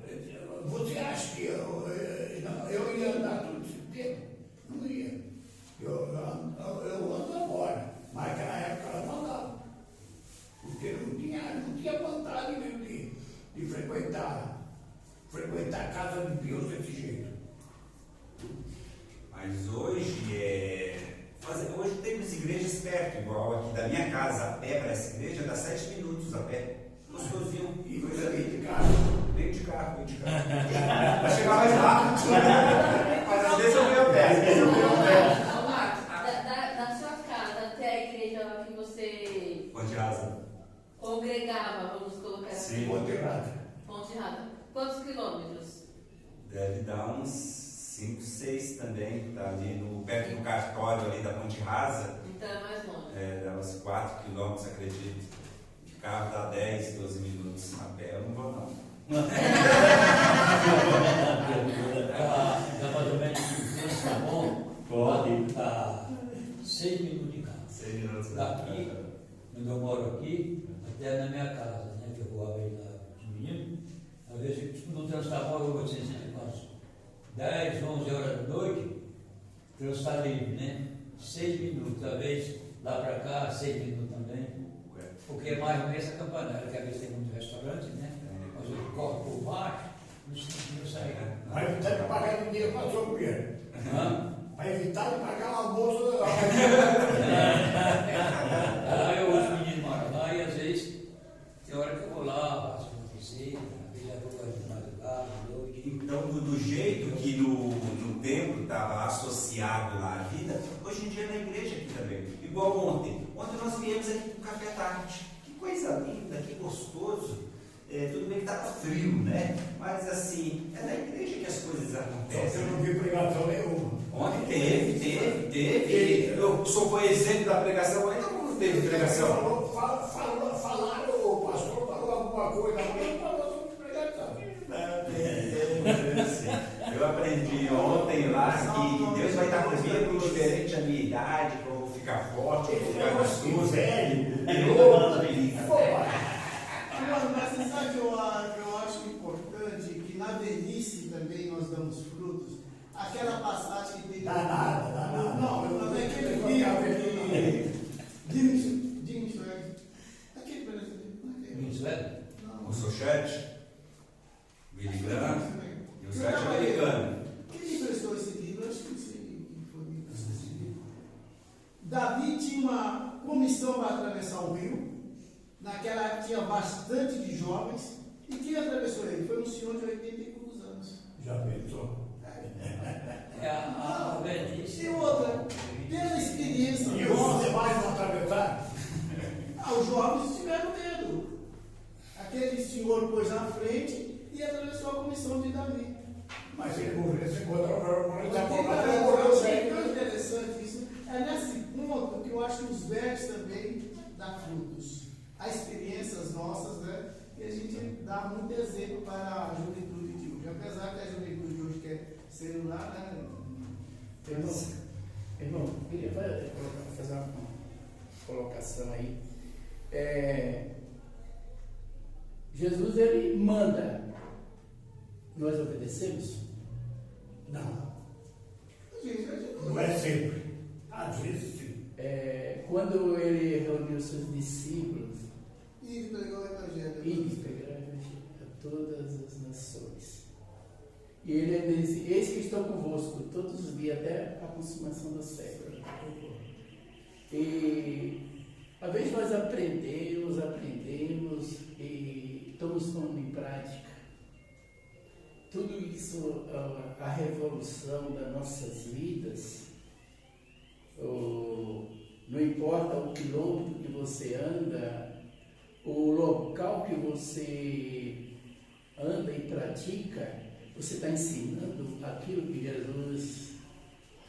você acha que eu ia andar todo esse tempo? Não ia. Eu ando agora, mas naquela época eu não andava. Porque não tinha vontade mesmo de frequentar a casa de Deus desse jeito. Mas hoje hoje temos igrejas perto, igual aqui da minha casa, a pé para essa igreja, dá 7 minutos a pé. Gostosinho. E coisa bem de carro. Veio de carro. Vai chegar mais rápido. Mas às vezes eu venho a pé. Ô, Marcos, da sua casa até a igreja lá que você Ponte Rasa. congregava, vamos colocar assim. Sim. Ponte Rasa. Ponte Rasa. Quantos quilômetros? Deve dar uns 5, 6 também. Está ali perto do cartório ali da Ponte Rasa. Então é mais longe. Dá uns 4 quilômetros, acredito. De carro dá 10, 12 minutos. A pé eu não vou não. Dá mais ou menos 500, tá bom? Pode. 6 minutos de carro. 6 minutos Daqui, onde eu moro aqui, até na minha casa, né? Que eu vou abrir lá de menino. Às vezes, no transporte, eu vou dizer assim, quase 10, 11 horas da noite, o trânsito está livre, né? 6 minutos, talvez lá para cá, 6 minutos também. Porque é mais ou menos essa campanada, que às vezes tem muitos restaurantes, né? Mas eu corro por baixo, não sei sair. Vai evitar de pagar dinheiro para o Pedro. Vai evitar de pagar o almoço. Aí os meninos moram lá e às vezes tem hora que eu vou lá, faço uma visita, às vezes eu vou de madrugada, de noite. Então, do jeito que no templo estava associado lá à vida, hoje em dia na igreja aqui também. Igual ontem. Ontem nós viemos aqui com café tarde. Que coisa linda, que gostoso. Tudo bem que estava frio, né? Mas assim, é na igreja que as coisas Só que acontecem. eu não vi pregação nenhuma. Ontem teve. Eu só foi exemplo da pregação, ainda não teve pregação. Falaram, o pastor falou alguma coisa, mas não falou sobre pregação. Eu aprendi ontem lá que Deus vai estar comigo, diferente da minha idade, que eu vou ficar forte, eu vou ficar gostoso. Agora, mas você sabe que eu acho importante que na velhice também nós damos frutos. Aquela passagem que tem. Danada. Não, é aquele livro que. Jim Swag. Aquele brasileiro. O Sochete, Billy Graham e o Sochete americano. Quem emprestou esse livro? Eu acho que não sei quem foi que emprestou esse livro. Davi tinha uma comissão para atravessar o rio. Naquela época tinha bastante de jovens. E quem atravessou ele? Foi um senhor de 80 e poucos anos. Já pensou? É a velhice. E outra, pela experiência. E os demais vão atravessar? Os jovens tiveram medo. Aquele senhor pôs na frente e atravessou a comissão de Davi. Mas ele morreu, se encontrou, Mas morreu, eu achei tão interessante isso. É nesse ponto que eu acho que os velhos também dão frutos. As experiências nossas, né? E a gente dá muito exemplo para a juventude de hoje. Apesar que a juventude de hoje quer celular, né? Irmão, queria fazer uma colocação aí. Jesus, ele manda. Nós obedecemos? Não. Não é sempre. Às vezes sim. Quando ele reuniu seus discípulos, E pregou o evangelho. e pregar a todas as nações. E ele disse: eis que estou convosco todos os dias até a consumação do século. E às vezes nós aprendemos e estamos pondo em prática. Tudo isso, a revolução das nossas vidas, não importa o quilômetro que você anda, o local que você anda e pratica, você está ensinando aquilo que Jesus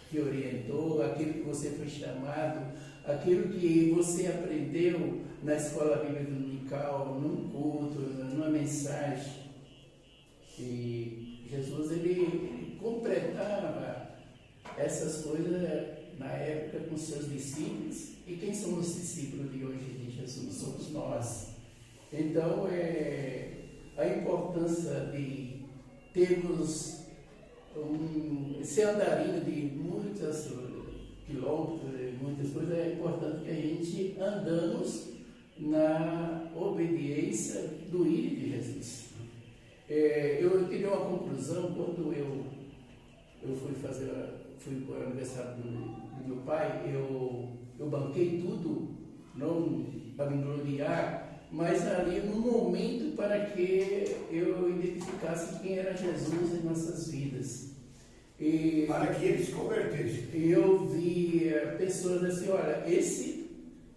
te orientou, aquilo que você foi chamado, aquilo que você aprendeu na escola bíblica dominical, num culto, numa mensagem. E Jesus, ele completava essas coisas na época com seus discípulos. E quem são os discípulos de hoje de Jesus? Somos nós. Então, a importância de termos esse andarinho de muitos quilômetros, muitas coisas, é importante que a gente andamos na obediência do ir de Jesus. Eu tirei uma conclusão quando eu fui para o aniversário do meu pai. Eu banquei tudo, não para me gloriar, mas ali no momento para que eu identificasse quem era Jesus em nossas vidas. Para que ele se convertesse. E eu vi pessoas assim: olha, esse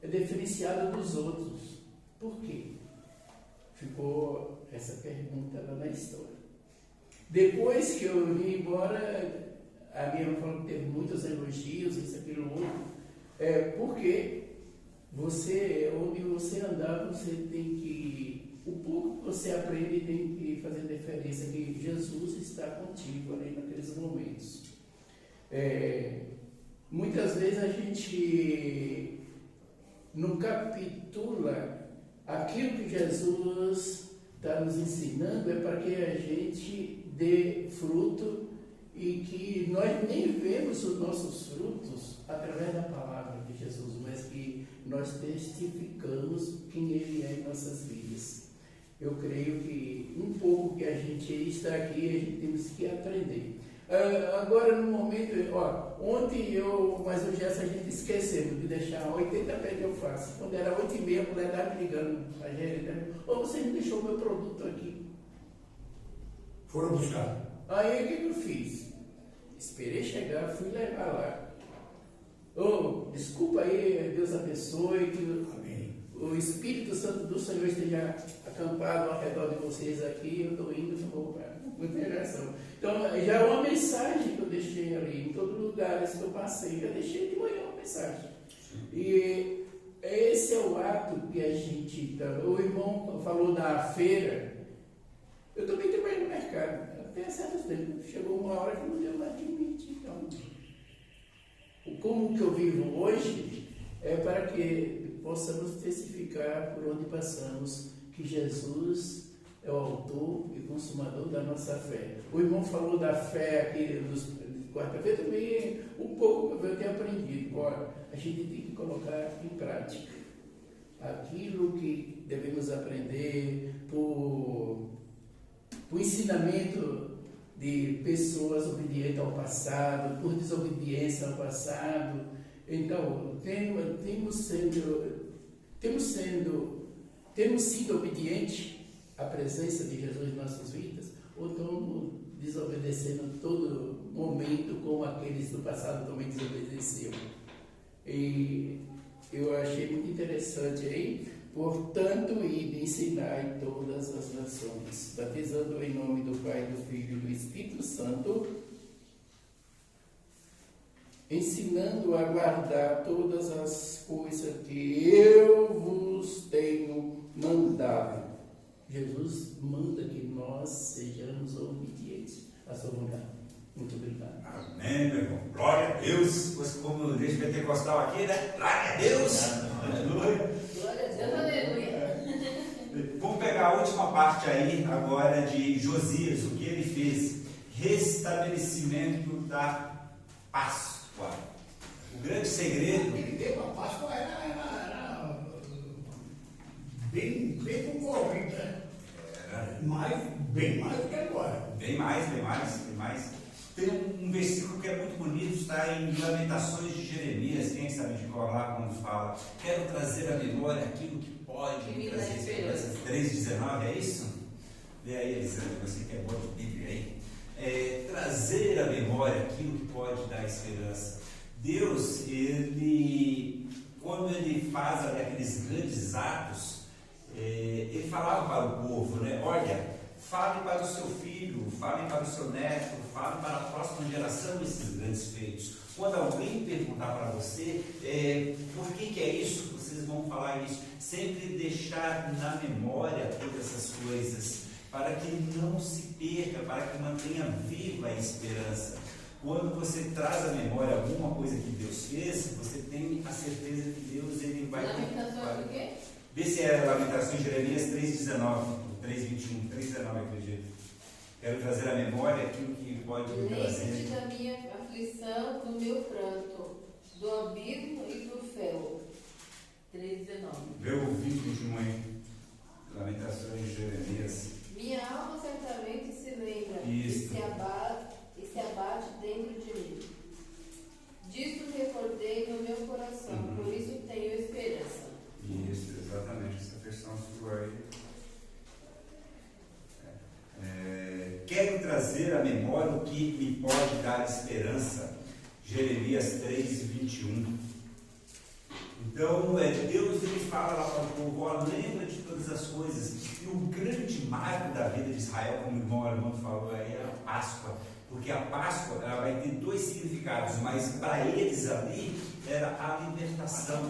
é diferenciado dos outros. Por quê? Ficou essa pergunta lá na história. Depois que eu vim embora, a minha irmã falou que teve muitos elogios, isso, aquilo, outro. Porque onde você andar, você tem que, o pouco que você aprende tem que fazer diferença, que Jesus está contigo ali naqueles momentos. muitas vezes a gente não capitula aquilo que Jesus está nos ensinando, é para que a gente dê fruto e que nós nem vemos os nossos frutos através da palavra de Jesus, mas que nós testificamos quem Ele é em nossas vidas. Eu creio que um pouco que a gente está aqui, a gente temos que aprender. Agora, no momento, ontem mas hoje a gente esqueceu de deixar 80 pés de alface. Quando era 8h30, a mulher estava me ligando, a gerente, você não deixou o meu produto aqui. Foram buscar. Aí o que eu fiz? Esperei chegar, fui levar lá. Desculpa aí, Deus abençoe, que Amém. o Espírito Santo do Senhor esteja acampado ao redor de vocês aqui. Eu estou indo, vou com interação. Então, já é uma mensagem que eu deixei ali, em todo lugar que eu passei, já deixei de manhã uma mensagem. E esse é o ato que a gente... O irmão falou da feira. Eu também trabalhei no mercado. Até certo tempo. Chegou uma hora que não deu mais limite. Então, como que eu vivo hoje é para que possamos testificar por onde passamos que Jesus é o autor e consumador da nossa fé. O irmão falou da fé aqui de quarta-feira, também um pouco que eu tenho aprendido. Ora, a gente tem que colocar em prática aquilo que devemos aprender por ensinamento de pessoas obedientes ao passado, por desobediência ao passado. Então, temos sido obedientes à presença de Jesus em nossas vidas, ou estamos desobedecendo todo momento como aqueles do passado também desobedeceram. E eu achei muito interessante aí, portanto, e ensinar em todas as nações, batizando em nome do Pai, do Filho e do Espírito Santo, ensinando a guardar todas as coisas que eu vos tenho mandado. Jesus manda que nós sejamos obedientes à sua vontade. Muito obrigado. Amém, meu irmão. Glória a Deus. Fosse como o igreja pentecostal aqui, né? Glória a Deus. Aleluia. Glória a Deus, aleluia. Vamos pegar a última parte aí, agora, de Josias, o que ele fez. Restabelecimento da Páscoa. O grande segredo. Naquele tempo a Páscoa era bem concorrente, né? Bem mais do que agora. Bem mais. Tem um versículo que é muito bonito, está em Lamentações de Jeremias, quem sabe de qual lá quando fala, quero trazer à memória aquilo que pode me trazer esperança. 3,19, é isso? Vê aí, Elisandro, você que é boa de Bíblia aí. Trazer à memória aquilo que pode dar esperança. Deus, quando ele faz aqueles grandes atos, ele falava para o povo, né? Olha, fale para o seu filho, fale para o seu neto, fale para a próxima geração esses grandes feitos. Quando alguém perguntar para você por que é isso, vocês vão falar isso. Sempre deixar na memória todas essas coisas, para que não se perca, para que mantenha viva a esperança. Quando você traz à memória alguma coisa que Deus fez, você tem a certeza que Deus ele vai... Lamentações do quê? Vê se é Lamentações de Jeremias 3,19, 3,21, 3,19 acredito. Quero trazer à memória aquilo que pode me trazer. Lembra-te da minha aflição, do meu pranto, do abismo e do fel. 3,19. Vê o 20,21 aí. Lamentações de Jeremias. Minha alma certamente se lembra Isso. e se abate dentro de mim. Disto recordei no meu coração, por isso tenho esperança. Isso, exatamente, essa versão sua aí. Quero trazer à memória o que me pode dar esperança. Jeremias 3,21. Então, Deus ele fala lá para o povo, lembra de todas as coisas. E o grande marco da vida de Israel, como o irmão Armando falou, é a Páscoa. Porque a Páscoa ela vai ter dois significados, mas para eles ali era a libertação,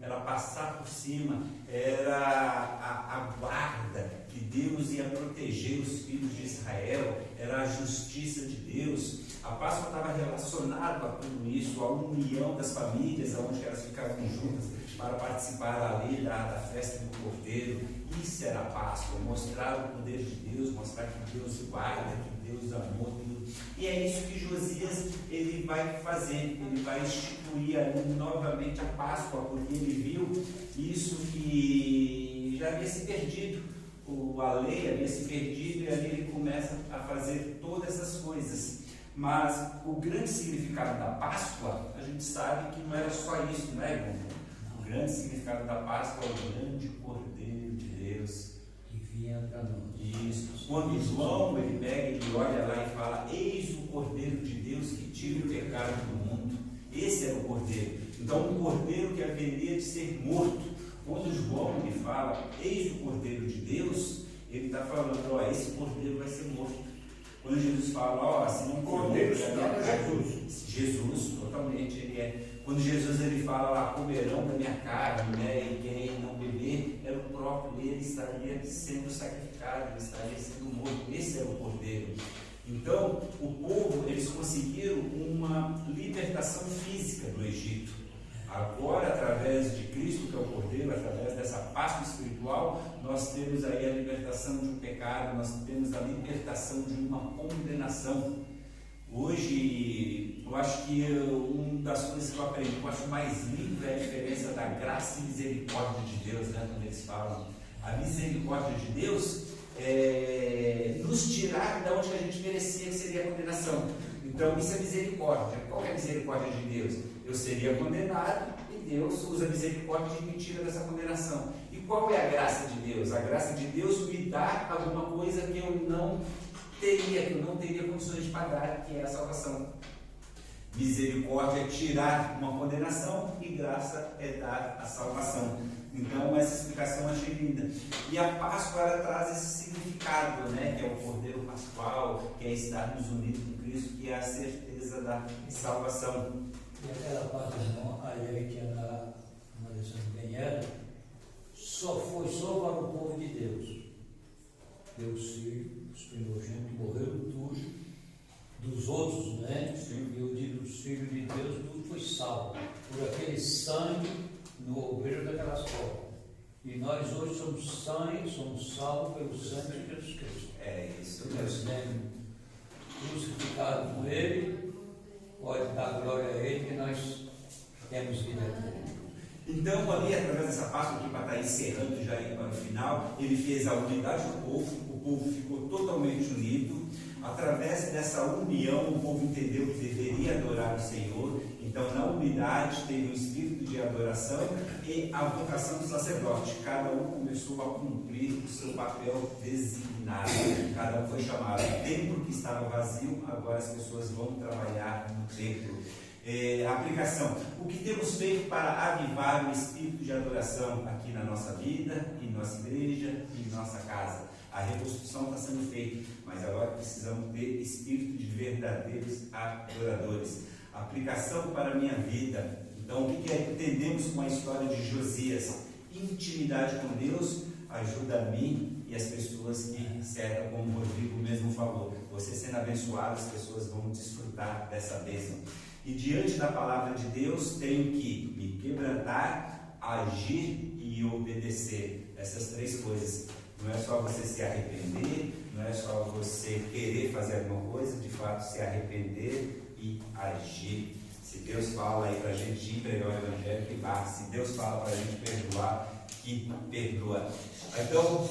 era passar por cima, era a guarda, que Deus ia proteger os filhos de Israel, era a justiça de Deus. A Páscoa estava relacionada a tudo isso, a união das famílias, onde elas ficavam juntas para participar ali da festa do Cordeiro. Isso era a Páscoa, mostrar o poder de Deus, mostrar que Deus guarda, que Deus amou tudo. E é isso que Josias ele vai fazer, ele vai instituir ali novamente a Páscoa, porque ele viu isso que já havia se perdido, a lei havia se perdido, e ali ele começa a fazer todas essas coisas. Mas o grande significado da Páscoa, a gente sabe que não era só isso, não é, irmão? O grande significado da Páscoa é o grande Cordeiro de Deus Que vinha para nós. Isso. Quando João ele pega, ele olha lá e fala: eis o Cordeiro de Deus que tira o pecado do mundo. Esse era o Cordeiro. Então, um Cordeiro que haveria de ser morto. Quando João ele fala: eis o Cordeiro de Deus, ele está falando: ó, esse Cordeiro vai ser morto. Quando Jesus fala: ó, se não Cordeiro comer, Jesus, totalmente, ele é. Quando Jesus ele fala lá: comerão da minha carne, né, e quem não beber, era o próprio, ele estaria sendo sacrificado, ele estaria sendo morto. Esse era o Cordeiro. Então, o povo, eles conseguiram uma libertação física do Egito. Agora, através de Cristo, que é o Cordeiro, através dessa Páscoa espiritual, nós temos aí a libertação de um pecado, nós temos a libertação de uma condenação. Hoje, eu acho que uma das coisas que eu aprendi, que eu acho mais lindo é a diferença da graça e misericórdia de Deus, né? Quando eles falam, a misericórdia de Deus é nos tirar de onde a gente merecia, que seria a condenação. Então, isso é misericórdia. Qual é a misericórdia de Deus? Eu seria condenado e Deus usa a misericórdia e me tira dessa condenação. E qual é a graça de Deus? A graça de Deus me dá alguma coisa que eu não teria condições de pagar, que é a salvação. Misericórdia é tirar uma condenação e graça é dar a salvação. Então, essa explicação eu achei linda. E a Páscoa ela traz esse significado, né? Que é o Cordeiro Pascual, que é estarmos unidos com Cristo, que é a certeza da salvação. E aquela parte, irmão, aí que a Alexandre bem era, só foi só para o povo de Deus. Deus filho, os primogênitos morreram tudo, dos outros, né? Sim. E eu digo, os filhos de Deus, tudo foi salvo por aquele sangue no obreiro daquelas portas. E nós hoje somos salvos pelo sangue de Jesus Cristo. É isso mesmo. Crucificado com Ele, pode dar glória a Ele, que nós temos vida eterna. Então, ali, através dessa Páscoa, aqui para estar encerrando já aí para o final, ele fez a unidade do povo, o povo ficou totalmente unido. Através dessa união, o povo entendeu que deveria adorar o Senhor. Então, na unidade, teve o espírito de adoração e a vocação do sacerdote. Cada um começou a cumprir o seu papel designado. Cada um foi chamado. O templo que estava vazio, agora as pessoas vão trabalhar no templo. Aplicação. O que temos feito para avivar o espírito de adoração aqui na nossa vida, em nossa igreja e em nossa casa? A reconstrução está sendo feita, mas agora precisamos ter espírito de verdadeiros adoradores. Aplicação para a minha vida. Então, o que entendemos com a história de Josias? Intimidade com Deus ajuda a mim e as pessoas que cercam, como o Rodrigo mesmo falou. Você sendo abençoado, as pessoas vão desfrutar dessa bênção. E diante da palavra de Deus, tenho que me quebrantar, agir e obedecer. Essas três coisas. Não é só você se arrepender, não é só você querer fazer alguma coisa, de fato se arrepender e agir. Se Deus fala aí para a gente ir pregar o Evangelho, que vá. Se Deus fala para a gente perdoar, que perdoa. Então,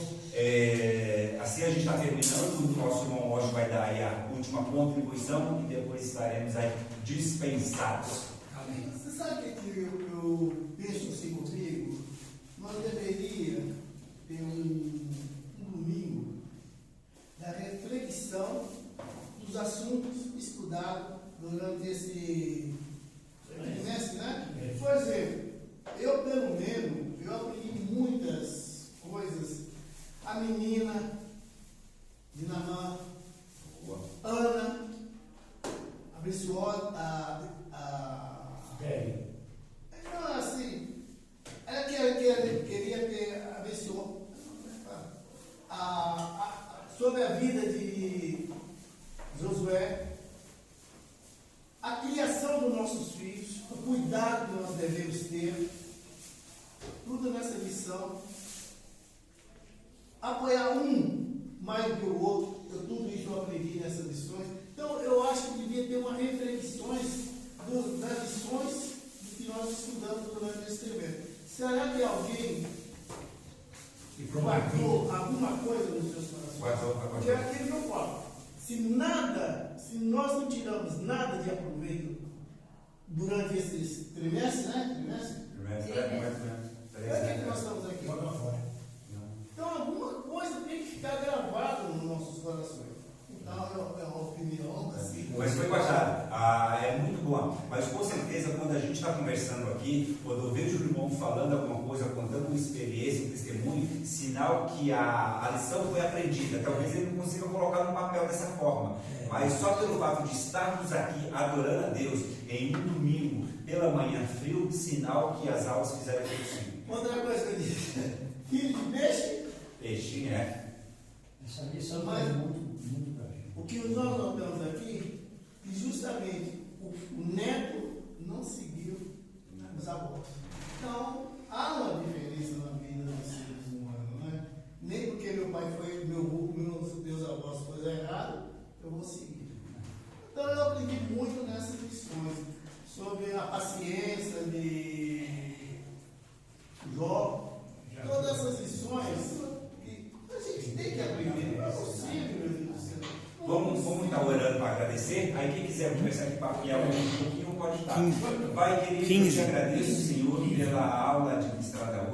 assim a gente está terminando. O nosso irmão hoje vai dar aí a última contribuição e depois estaremos aí dispensados. Amém. Você sabe que eu penso assim comigo? Nós deveríamos ter um domingo da reflexão dos assuntos estudados durante esse trimestre, né? Por exemplo, eu pelo menos, eu aprendi muitas coisas. A menina, Dinamã, Ana, abençoada, Bem. então assim, apoiar um mais do que o outro. Tudo isso eu aprendi nessas lições. Então, eu acho que devia ter uma reflexões das lições que nós estudamos durante esse trimestre. Será que alguém guardou alguma coisa nos seus corações? Porque é aquilo que eu falo. Se nós não tiramos nada de aproveito durante esse trimestre, né? Para que nós estamos aqui? Então, alguma coisa tem que ficar gravada nos nossos corações. Então, é uma opinião assim. Mas foi baixado. É muito bom. Mas com certeza, quando a gente está conversando aqui, quando eu vejo o irmão falando alguma coisa, contando uma experiência, um testemunho, sinal que a lição foi aprendida. Talvez ele não consiga colocar no papel dessa forma. Mas só pelo fato de estarmos aqui adorando a Deus em um domingo pela manhã frio, sinal que as aulas fizeram efeito. Outra coisa que eu disse: filho de peixe. Peixinho, é. Essa lição é muito pra gente. O que nós notamos aqui, que justamente o neto não seguiu os avós. Então, há uma diferença na vida dos seres humanos, não é? Nem porque meu pai foi, meus avós foram errados, eu vou seguir. Então, eu aprendi muito nessas lições sobre a paciência de Jó, todas essas lições que a gente tem que aprender. Não é possível, meu Deus do céu. Vamos estar orando para agradecer. Aí quem quiser conversar aqui para apoiar um pouquinho pode estar. Pai querido, eu te agradeço, Senhor, pela aula administrada hoje.